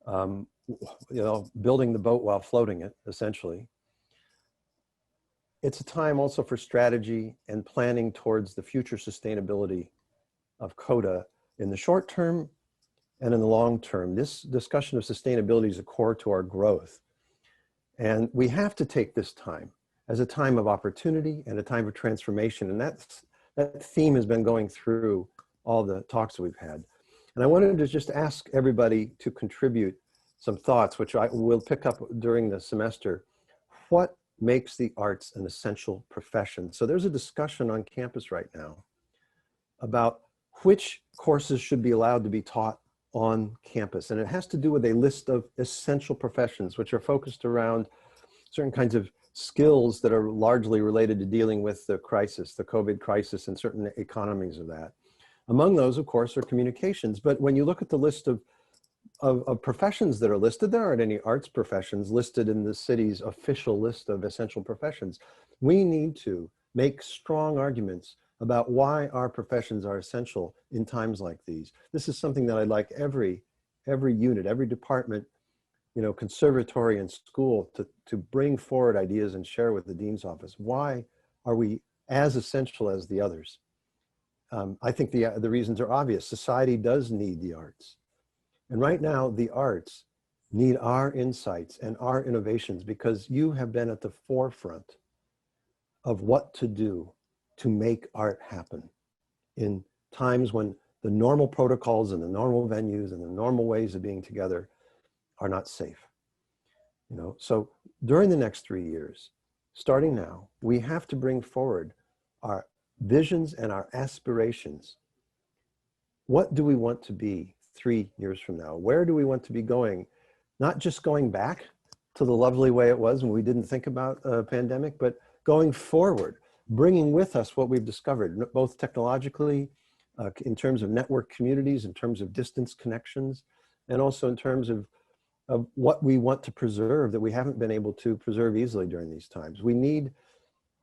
building the boat while floating it, essentially. It's a time also for strategy and planning towards the future sustainability of CODA in the short term and in the long term. This discussion of sustainability is a core to our growth. And we have to take this time as a time of opportunity and a time of transformation. And that theme has been going through all the talks that we've had. And I wanted to just ask everybody to contribute some thoughts, which I will pick up during the semester. What makes the arts an essential profession? So there's a discussion on campus right now about which courses should be allowed to be taught on campus. And it has to do with a list of essential professions, which are focused around certain kinds of skills that are largely related to dealing with the crisis, the COVID crisis, and certain economies of that. Among those, of course, are communications. But when you look at the list of professions that are listed, there aren't any arts professions listed in the city's official list of essential professions. We need to make strong arguments about why our professions are essential in times like these. This is something that I'd like every unit, every department, conservatory and school to bring forward ideas and share with the dean's office. Why are we as essential as the others? I think the reasons are obvious. Society does need the arts. And right now, the arts need our insights and our innovations, because you have been at the forefront of what to do to make art happen in times when the normal protocols and the normal venues and the normal ways of being together are not safe. So during the next 3 years, starting now, we have to bring forward our visions and our aspirations What do we want to be 3 years from now? Where do we want to be going? Not just going back to the lovely way it was when we didn't think about a pandemic, but going forward, bringing with us what we've discovered, both technologically, in terms of network communities, in terms of distance connections, and also in terms of what we want to preserve that we haven't been able to preserve easily during these times. We need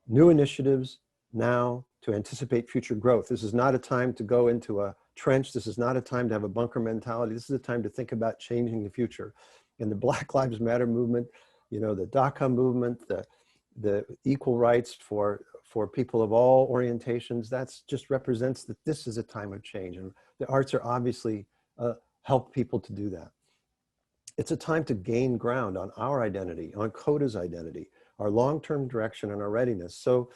new initiatives now to anticipate future growth. This is not a time to go into a trench. This is not a time to have a bunker mentality. This is a time to think about changing the future. And the Black Lives Matter movement, you know, the DACA movement, the equal rights for people of all orientations, that's just represents that this is a time of change. And the arts are obviously help people to do that. It's a time to gain ground on our identity, on CODA's identity, our long-term direction and our readiness. So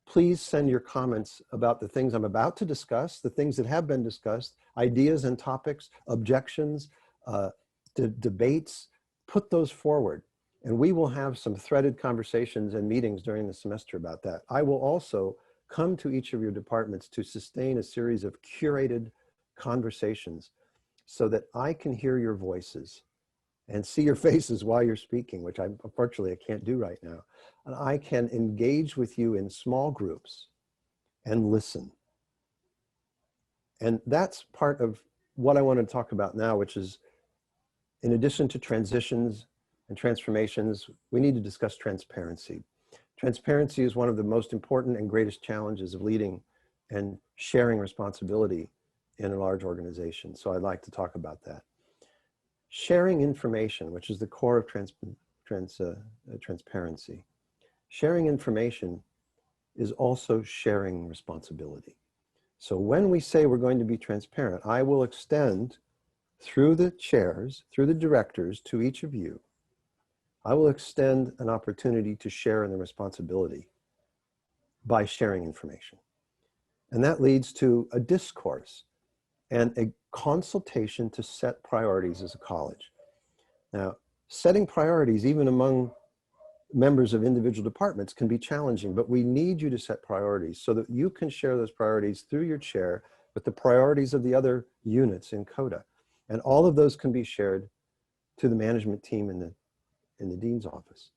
please send your comments about the things I'm about to discuss, the things that have been discussed, ideas and topics, objections, debates, put those forward. And we will have some threaded conversations and meetings during the semester about that. I will also come to each of your departments to sustain a series of curated conversations so that I can hear your voices and see your faces while you're speaking, which unfortunately I can't do right now. And I can engage with you in small groups and listen. And that's part of what I want to talk about now, which is, in addition to transitions and transformations, we need to discuss transparency. Transparency is one of the most important and greatest challenges of leading and sharing responsibility in a large organization. So I'd like to talk about that. Sharing information, which is the core of transparency. Sharing information is also sharing responsibility. So when we say we're going to be transparent, I will extend through the chairs, through the directors, to each of you, I will extend an opportunity to share in the responsibility by sharing information. And that leads to a discourse and a consultation to set priorities as a college. Now, setting priorities, even among members of individual departments, can be challenging, but we need you to set priorities so that you can share those priorities through your chair with the priorities of the other units in CODA. And all of those can be shared to the management team in the dean's office.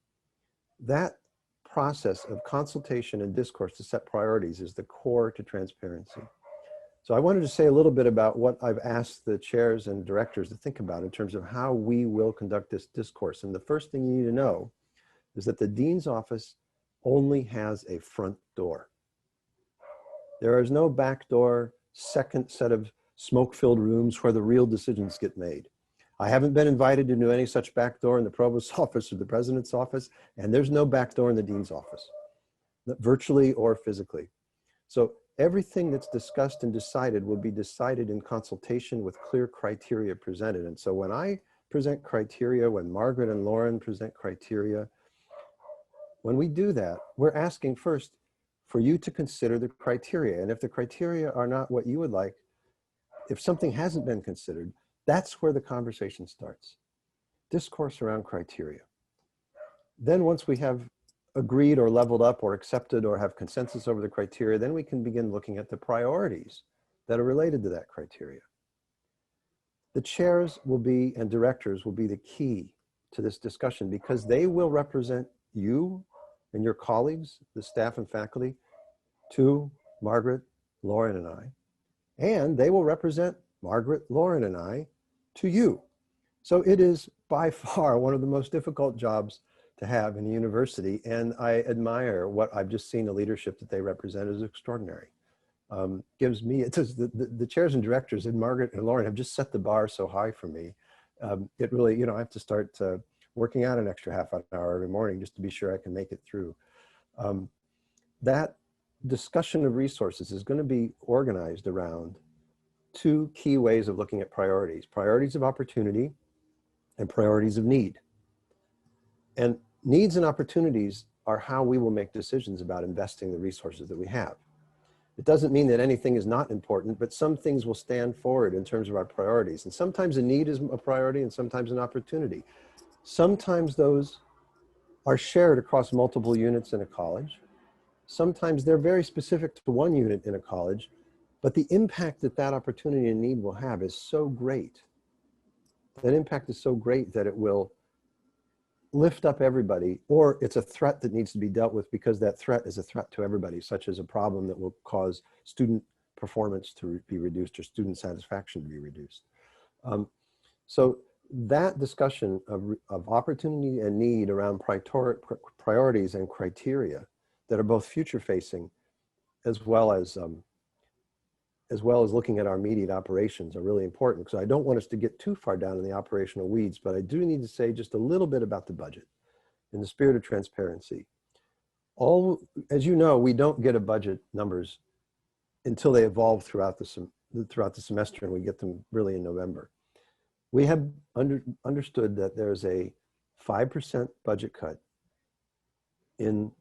That process of consultation and discourse to set priorities is the core to transparency. So I wanted to say a little bit about what I've asked the chairs and directors to think about in terms of how we will conduct this discourse. And the first thing you need to know is that the dean's office only has a front door. There is no back door, second set of smoke-filled rooms where the real decisions get made. I haven't been invited to do any such back door in the provost's office or the president's office, and there's no back door in the dean's office, virtually or physically. So everything that's discussed and decided will be decided in consultation with clear criteria presented. And so when I present criteria, when Margaret and Lauren present criteria, when we do that, we're asking first for you to consider the criteria. And if the criteria are not what you would like, if something hasn't been considered, that's where the conversation starts. Discourse around criteria. Then once we have agreed or leveled up or accepted or have consensus over the criteria, then we can begin looking at the priorities that are related to that criteria. The chairs will be, and directors will be the key to this discussion because they will represent you and your colleagues, the staff and faculty, to Margaret, Lauren, and I. And they will represent Margaret, Lauren, and I to you. So it is by far one of the most difficult jobs to have in a university, and I admire what I've just seen. The leadership that they represent is extraordinary. Gives me, the chairs and directors, and Margaret and Lauren have just set the bar so high for me. It really, you know, I have to start working out an extra half an hour every morning just to be sure I can make it through. That discussion of resources is going to be organized around two key ways of looking at priorities: priorities of opportunity and priorities of need. And needs and opportunities are how we will make decisions about investing the resources that we have. It doesn't mean that anything is not important, but some things will stand forward in terms of our priorities. And sometimes a need is a priority and sometimes an opportunity. Sometimes those are shared across multiple units in a college. Sometimes they're very specific to one unit in a college, But the impact that that opportunity and need will have is so great. That impact is so great that it will lift up everybody, or it's a threat that needs to be dealt with because that threat is a threat to everybody, such as a problem that will cause student performance to be reduced or student satisfaction to be reduced. So that discussion of opportunity and need around priorities and criteria that are both future facing as well as looking at our immediate operations are really important, because I don't want us to get too far down in the operational weeds, but I do need to say just a little bit about the budget in the spirit of transparency. As you know, we don't get a budget numbers until they evolve throughout the semester, and we get them really in November. We have understood that there's a 5% budget cut in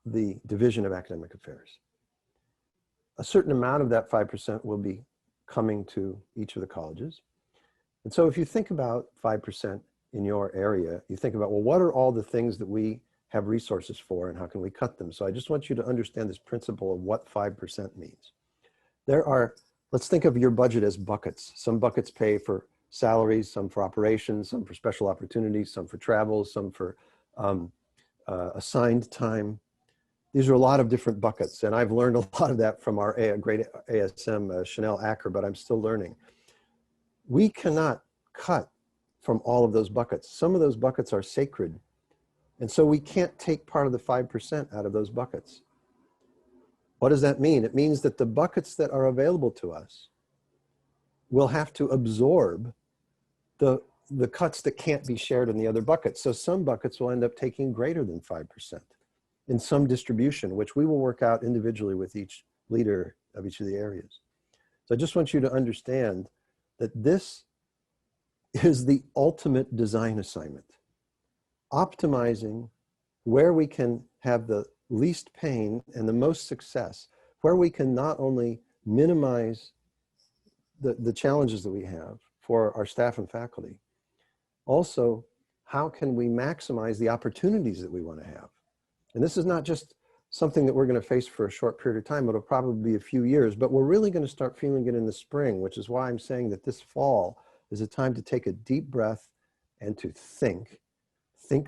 the Division of Academic Affairs. A certain amount of that 5% will be coming to each of the colleges. And so if you think about 5% in your area, you think about, well, what are all the things that we have resources for and how can we cut them? So I just want you to understand this principle of what 5% means. Let's think of your budget as buckets. Some buckets pay for salaries, some for operations, some for special opportunities, some for travel, some for assigned time. These are a lot of different buckets, and I've learned a lot of that from our great ASM, Chanel Acker, but I'm still learning. We cannot cut from all of those buckets. Some of those buckets are sacred, and so we can't take part of the 5% out of those buckets. What does that mean? It means that the buckets that are available to us will have to absorb the cuts that can't be shared in the other buckets. So some buckets will end up taking greater than 5% in some distribution, which we will work out individually with each leader of each of the areas. So I just want you to understand that this is the ultimate design assignment. Optimizing where we can have the least pain and the most success, where we can not only minimize the challenges that we have for our staff and faculty, also, how can we maximize the opportunities that we want to have? And this is not just something that we're going to face for a short period of time. It'll probably be a few years, but we're really going to start feeling it in the spring, which is why I'm saying that this fall is a time to take a deep breath and to think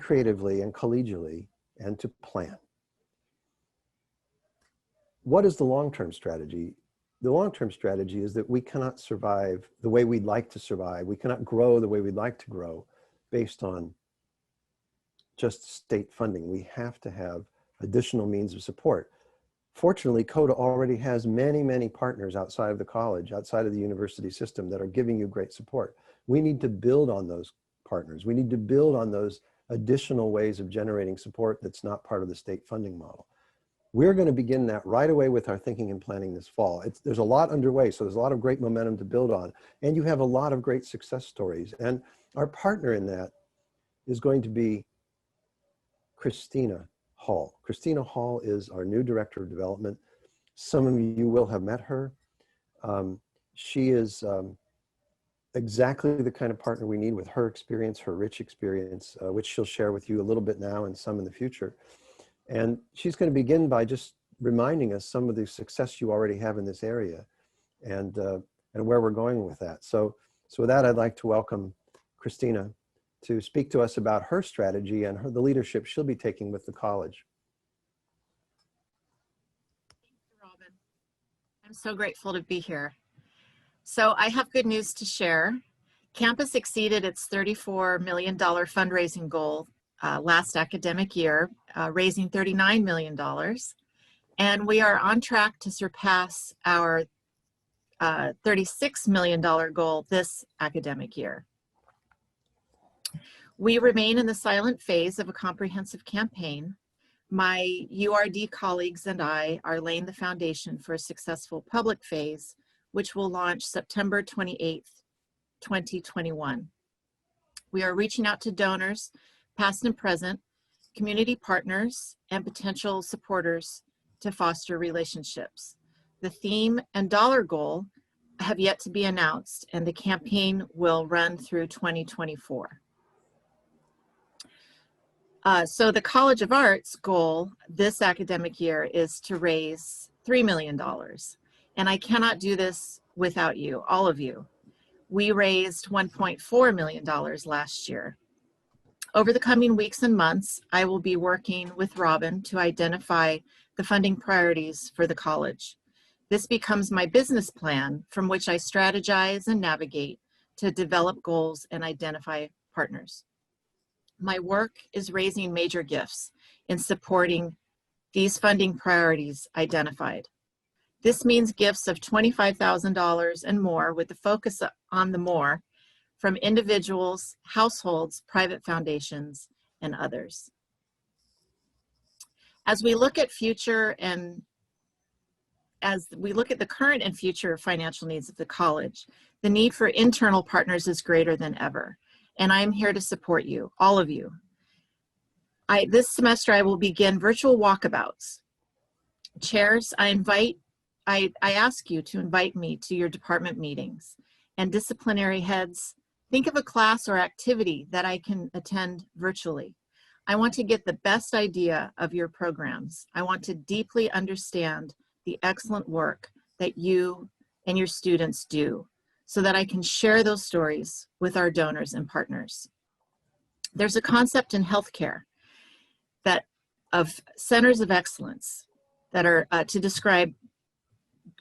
creatively and collegially, and to plan. What is the long-term strategy? The long-term strategy is that we cannot survive the way we'd like to survive. We cannot grow the way we'd like to grow based on just state funding. We have to have additional means of support. Fortunately, CODA already has many, many partners outside of the college, outside of the university system that are giving you great support. We need to build on those partners. We need to build on those additional ways of generating support that's not part of the state funding model. We're going to begin that right away with our thinking and planning this fall. There's a lot underway, so there's a lot of great momentum to build on, and you have a lot of great success stories. And our partner in that is going to be Christina Hall. Christina Hall is our new Director of Development. Some of you will have met her. She is exactly the kind of partner we need with her experience, her rich experience, which she'll share with you a little bit now and some in the future. And she's going to begin by just reminding us some of the success you already have in this area and where we're going with that. So with that, I'd like to welcome Christina to speak to us about her strategy and the leadership she'll be taking with the college. Thank you, Robin. I'm so grateful to be here. So I have good news to share. Campus exceeded its $34 million fundraising goal last academic year, raising $39 million. And we are on track to surpass our $36 million goal this academic year. We remain in the silent phase of a comprehensive campaign. My URD colleagues and I are laying the foundation for a successful public phase, which will launch September 28th, 2021. We are reaching out to donors, past and present, community partners, and potential supporters to foster relationships. The theme and dollar goal have yet to be announced, and the campaign will run through 2024. So the College of Arts goal this academic year is to raise $3 million. And I cannot do this without you, all of you. We raised $1.4 million last year. Over the coming weeks and months, I will be working with Robin to identify the funding priorities for the college. This becomes my business plan from which I strategize and navigate to develop goals and identify partners. My work is raising major gifts in supporting these funding priorities identified. This means gifts of $25,000 and more, with the focus on the more, from individuals, households, private foundations, and others. As we look at the current and future financial needs of the college, the need for internal partners is greater than ever. And I'm here to support you, all of you. This semester, I will begin virtual walkabouts. Chairs, I ask you to invite me to your department meetings, and disciplinary heads, think of a class or activity that I can attend virtually. I want to get the best idea of your programs. I want to deeply understand the excellent work that you and your students do so that I can share those stories with our donors and partners. There's a concept in healthcare of centers of excellence that are to describe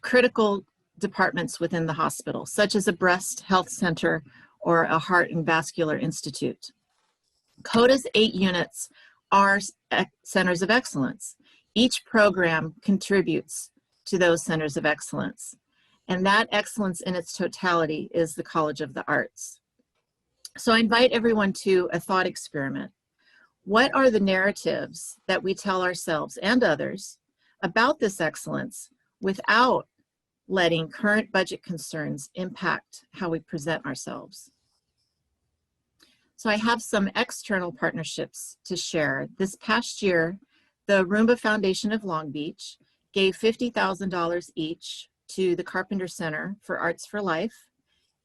critical departments within the hospital, such as a breast health center or a heart and vascular institute. CODA's 8 units are centers of excellence. Each program contributes to those centers of excellence, and that excellence in its totality is the College of the Arts. So I invite everyone to a thought experiment. What are the narratives that we tell ourselves and others about this excellence without letting current budget concerns impact how we present ourselves? So I have some external partnerships to share. This past year, the Roomba Foundation of Long Beach gave $50,000 each to the Carpenter Center for Arts for Life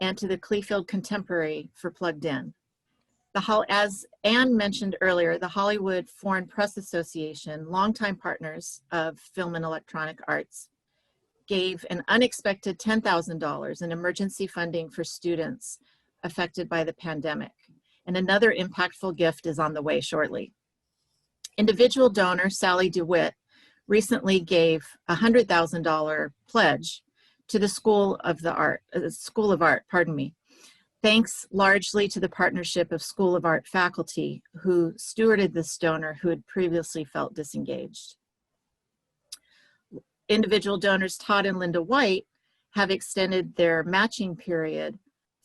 and to the Kleefeld Contemporary for Plugged In. As Anne mentioned earlier, the Hollywood Foreign Press Association, longtime partners of film and electronic arts, gave an unexpected $10,000 in emergency funding for students affected by the pandemic. And another impactful gift is on the way shortly. Individual donor Sally DeWitt recently gave a $100,000 pledge to the School of Art, thanks largely to the partnership of School of Art faculty who stewarded this donor who had previously felt disengaged. Individual donors Todd and Linda White have extended their matching period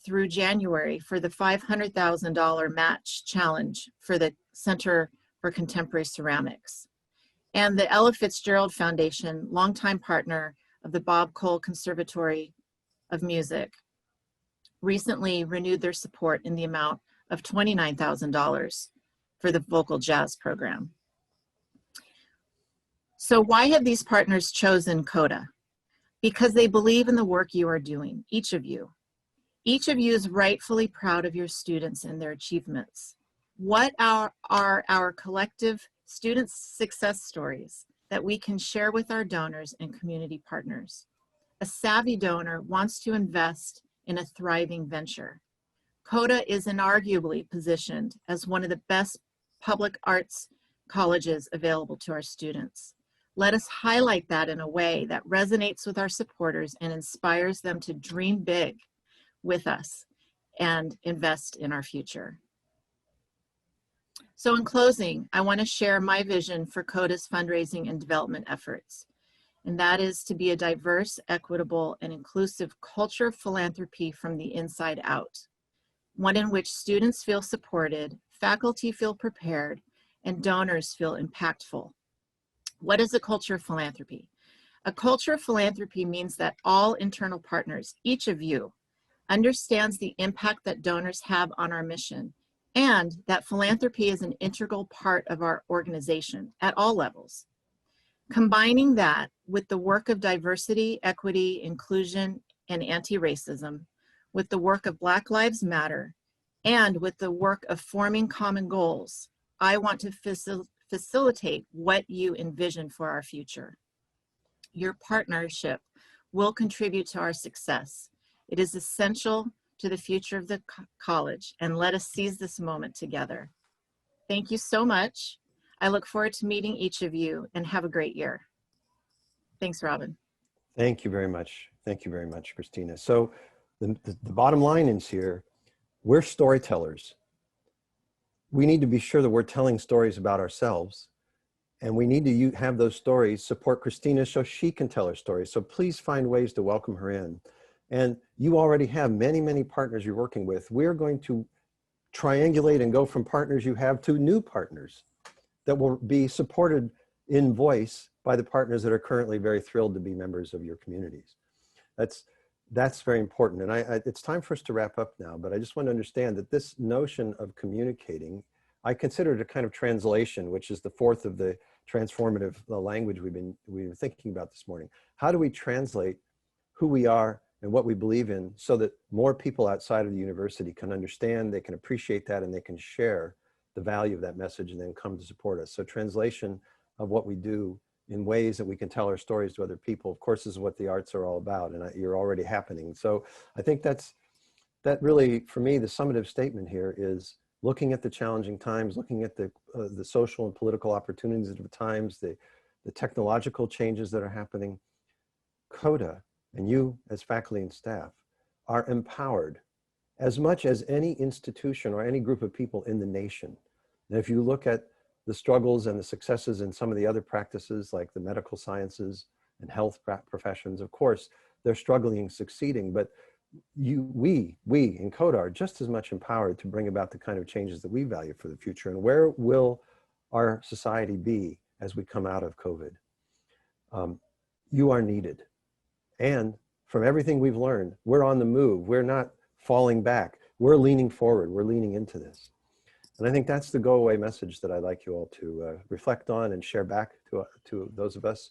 through January for the $500,000 match challenge for the Center for Contemporary Ceramics. And the Ella Fitzgerald Foundation, longtime partner of the Bob Cole Conservatory of Music, recently renewed their support in the amount of $29,000 for the vocal jazz program. So why have these partners chosen CODA? Because they believe in the work you are doing, each of you. Each of you is rightfully proud of your students and their achievements. What are our collective student success stories that we can share with our donors and community partners? A savvy donor wants to invest in a thriving venture. CODA is inarguably positioned as one of the best public arts colleges available to our students. Let us highlight that in a way that resonates with our supporters and inspires them to dream big with us and invest in our future. So in closing, I want to share my vision for CODA's fundraising and development efforts. And that is to be a diverse, equitable, and inclusive culture of philanthropy from the inside out. One in which students feel supported, faculty feel prepared, and donors feel impactful. What is a culture of philanthropy? A culture of philanthropy means that all internal partners, each of you, understands the impact that donors have on our mission, and that philanthropy is an integral part of our organization at all levels. Combining that with the work of diversity, equity, inclusion, and anti-racism, with the work of Black Lives Matter, and with the work of forming common goals, I want to facilitate what you envision for our future. Your partnership will contribute to our success. It is essential to the future of the college, and let us seize this moment together. Thank you so much. I look forward to meeting each of you, and have a great year. Thanks, Robin. Thank you very much. Thank you very much, Christina. So the bottom line is here, we're storytellers. We need to be sure that we're telling stories about ourselves, and we need to have those stories support Christina so she can tell her stories. So please find ways to welcome her in. And you already have many, many partners you're working with. We're going to triangulate and go from partners you have to new partners that will be supported in voice by the partners that are currently very thrilled to be members of your communities. That's very important. And it's time for us to wrap up now, but I just want to understand that this notion of communicating, I consider it a kind of translation, which is the fourth of the transformative language we've been thinking about this morning. How do we translate who we are and what we believe in so that more people outside of the university can understand, they can appreciate that, and they can share the value of that message and then come to support us. So translation of what we do in ways that we can tell our stories to other people, of course, is what the arts are all about, and you're already happening. So I think that really, for me, the summative statement here is looking at the challenging times, looking at the social and political opportunities of the times, the technological changes that are happening. CODA and you as faculty and staff are empowered as much as any institution or any group of people in the nation. And if you look at the struggles and the successes in some of the other practices like the medical sciences and health professions, of course, they're struggling and succeeding, but we in CODA are just as much empowered to bring about the kind of changes that we value for the future. And where will our society be as we come out of COVID? You are needed. And from everything we've learned, we're on the move. We're not falling back. We're leaning forward. We're leaning into this. And I think that's the go-away message that I'd like you all to reflect on and share back to those of us.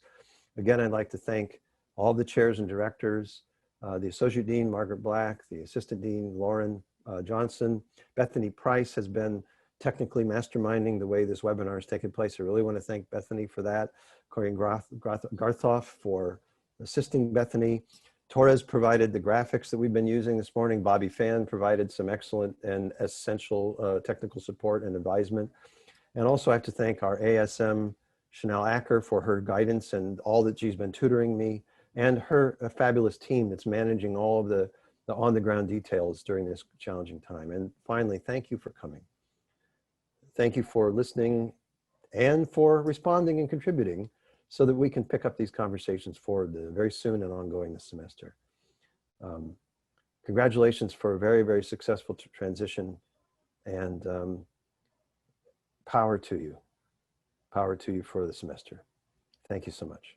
Again, I'd like to thank all the chairs and directors, the Associate Dean, Margaret Black, the Assistant Dean, Lauren Johnson. Bethany Price has been technically masterminding the way this webinar has taken place. I really want to thank Bethany for that. Corey Garthoff for assisting Bethany. Torres provided the graphics that we've been using this morning. Bobby Fan provided some excellent and essential technical support and advisement. And also I have to thank our ASM, Chanel Acker, for her guidance and all that she's been tutoring me, and her fabulous team that's managing all of the on-the-ground details during this challenging time. And finally, thank you for coming. Thank you for listening and for responding and contributing so that we can pick up these conversations forward very soon and ongoing this semester. Congratulations for a very, very successful transition, and power to you for the semester. Thank you so much.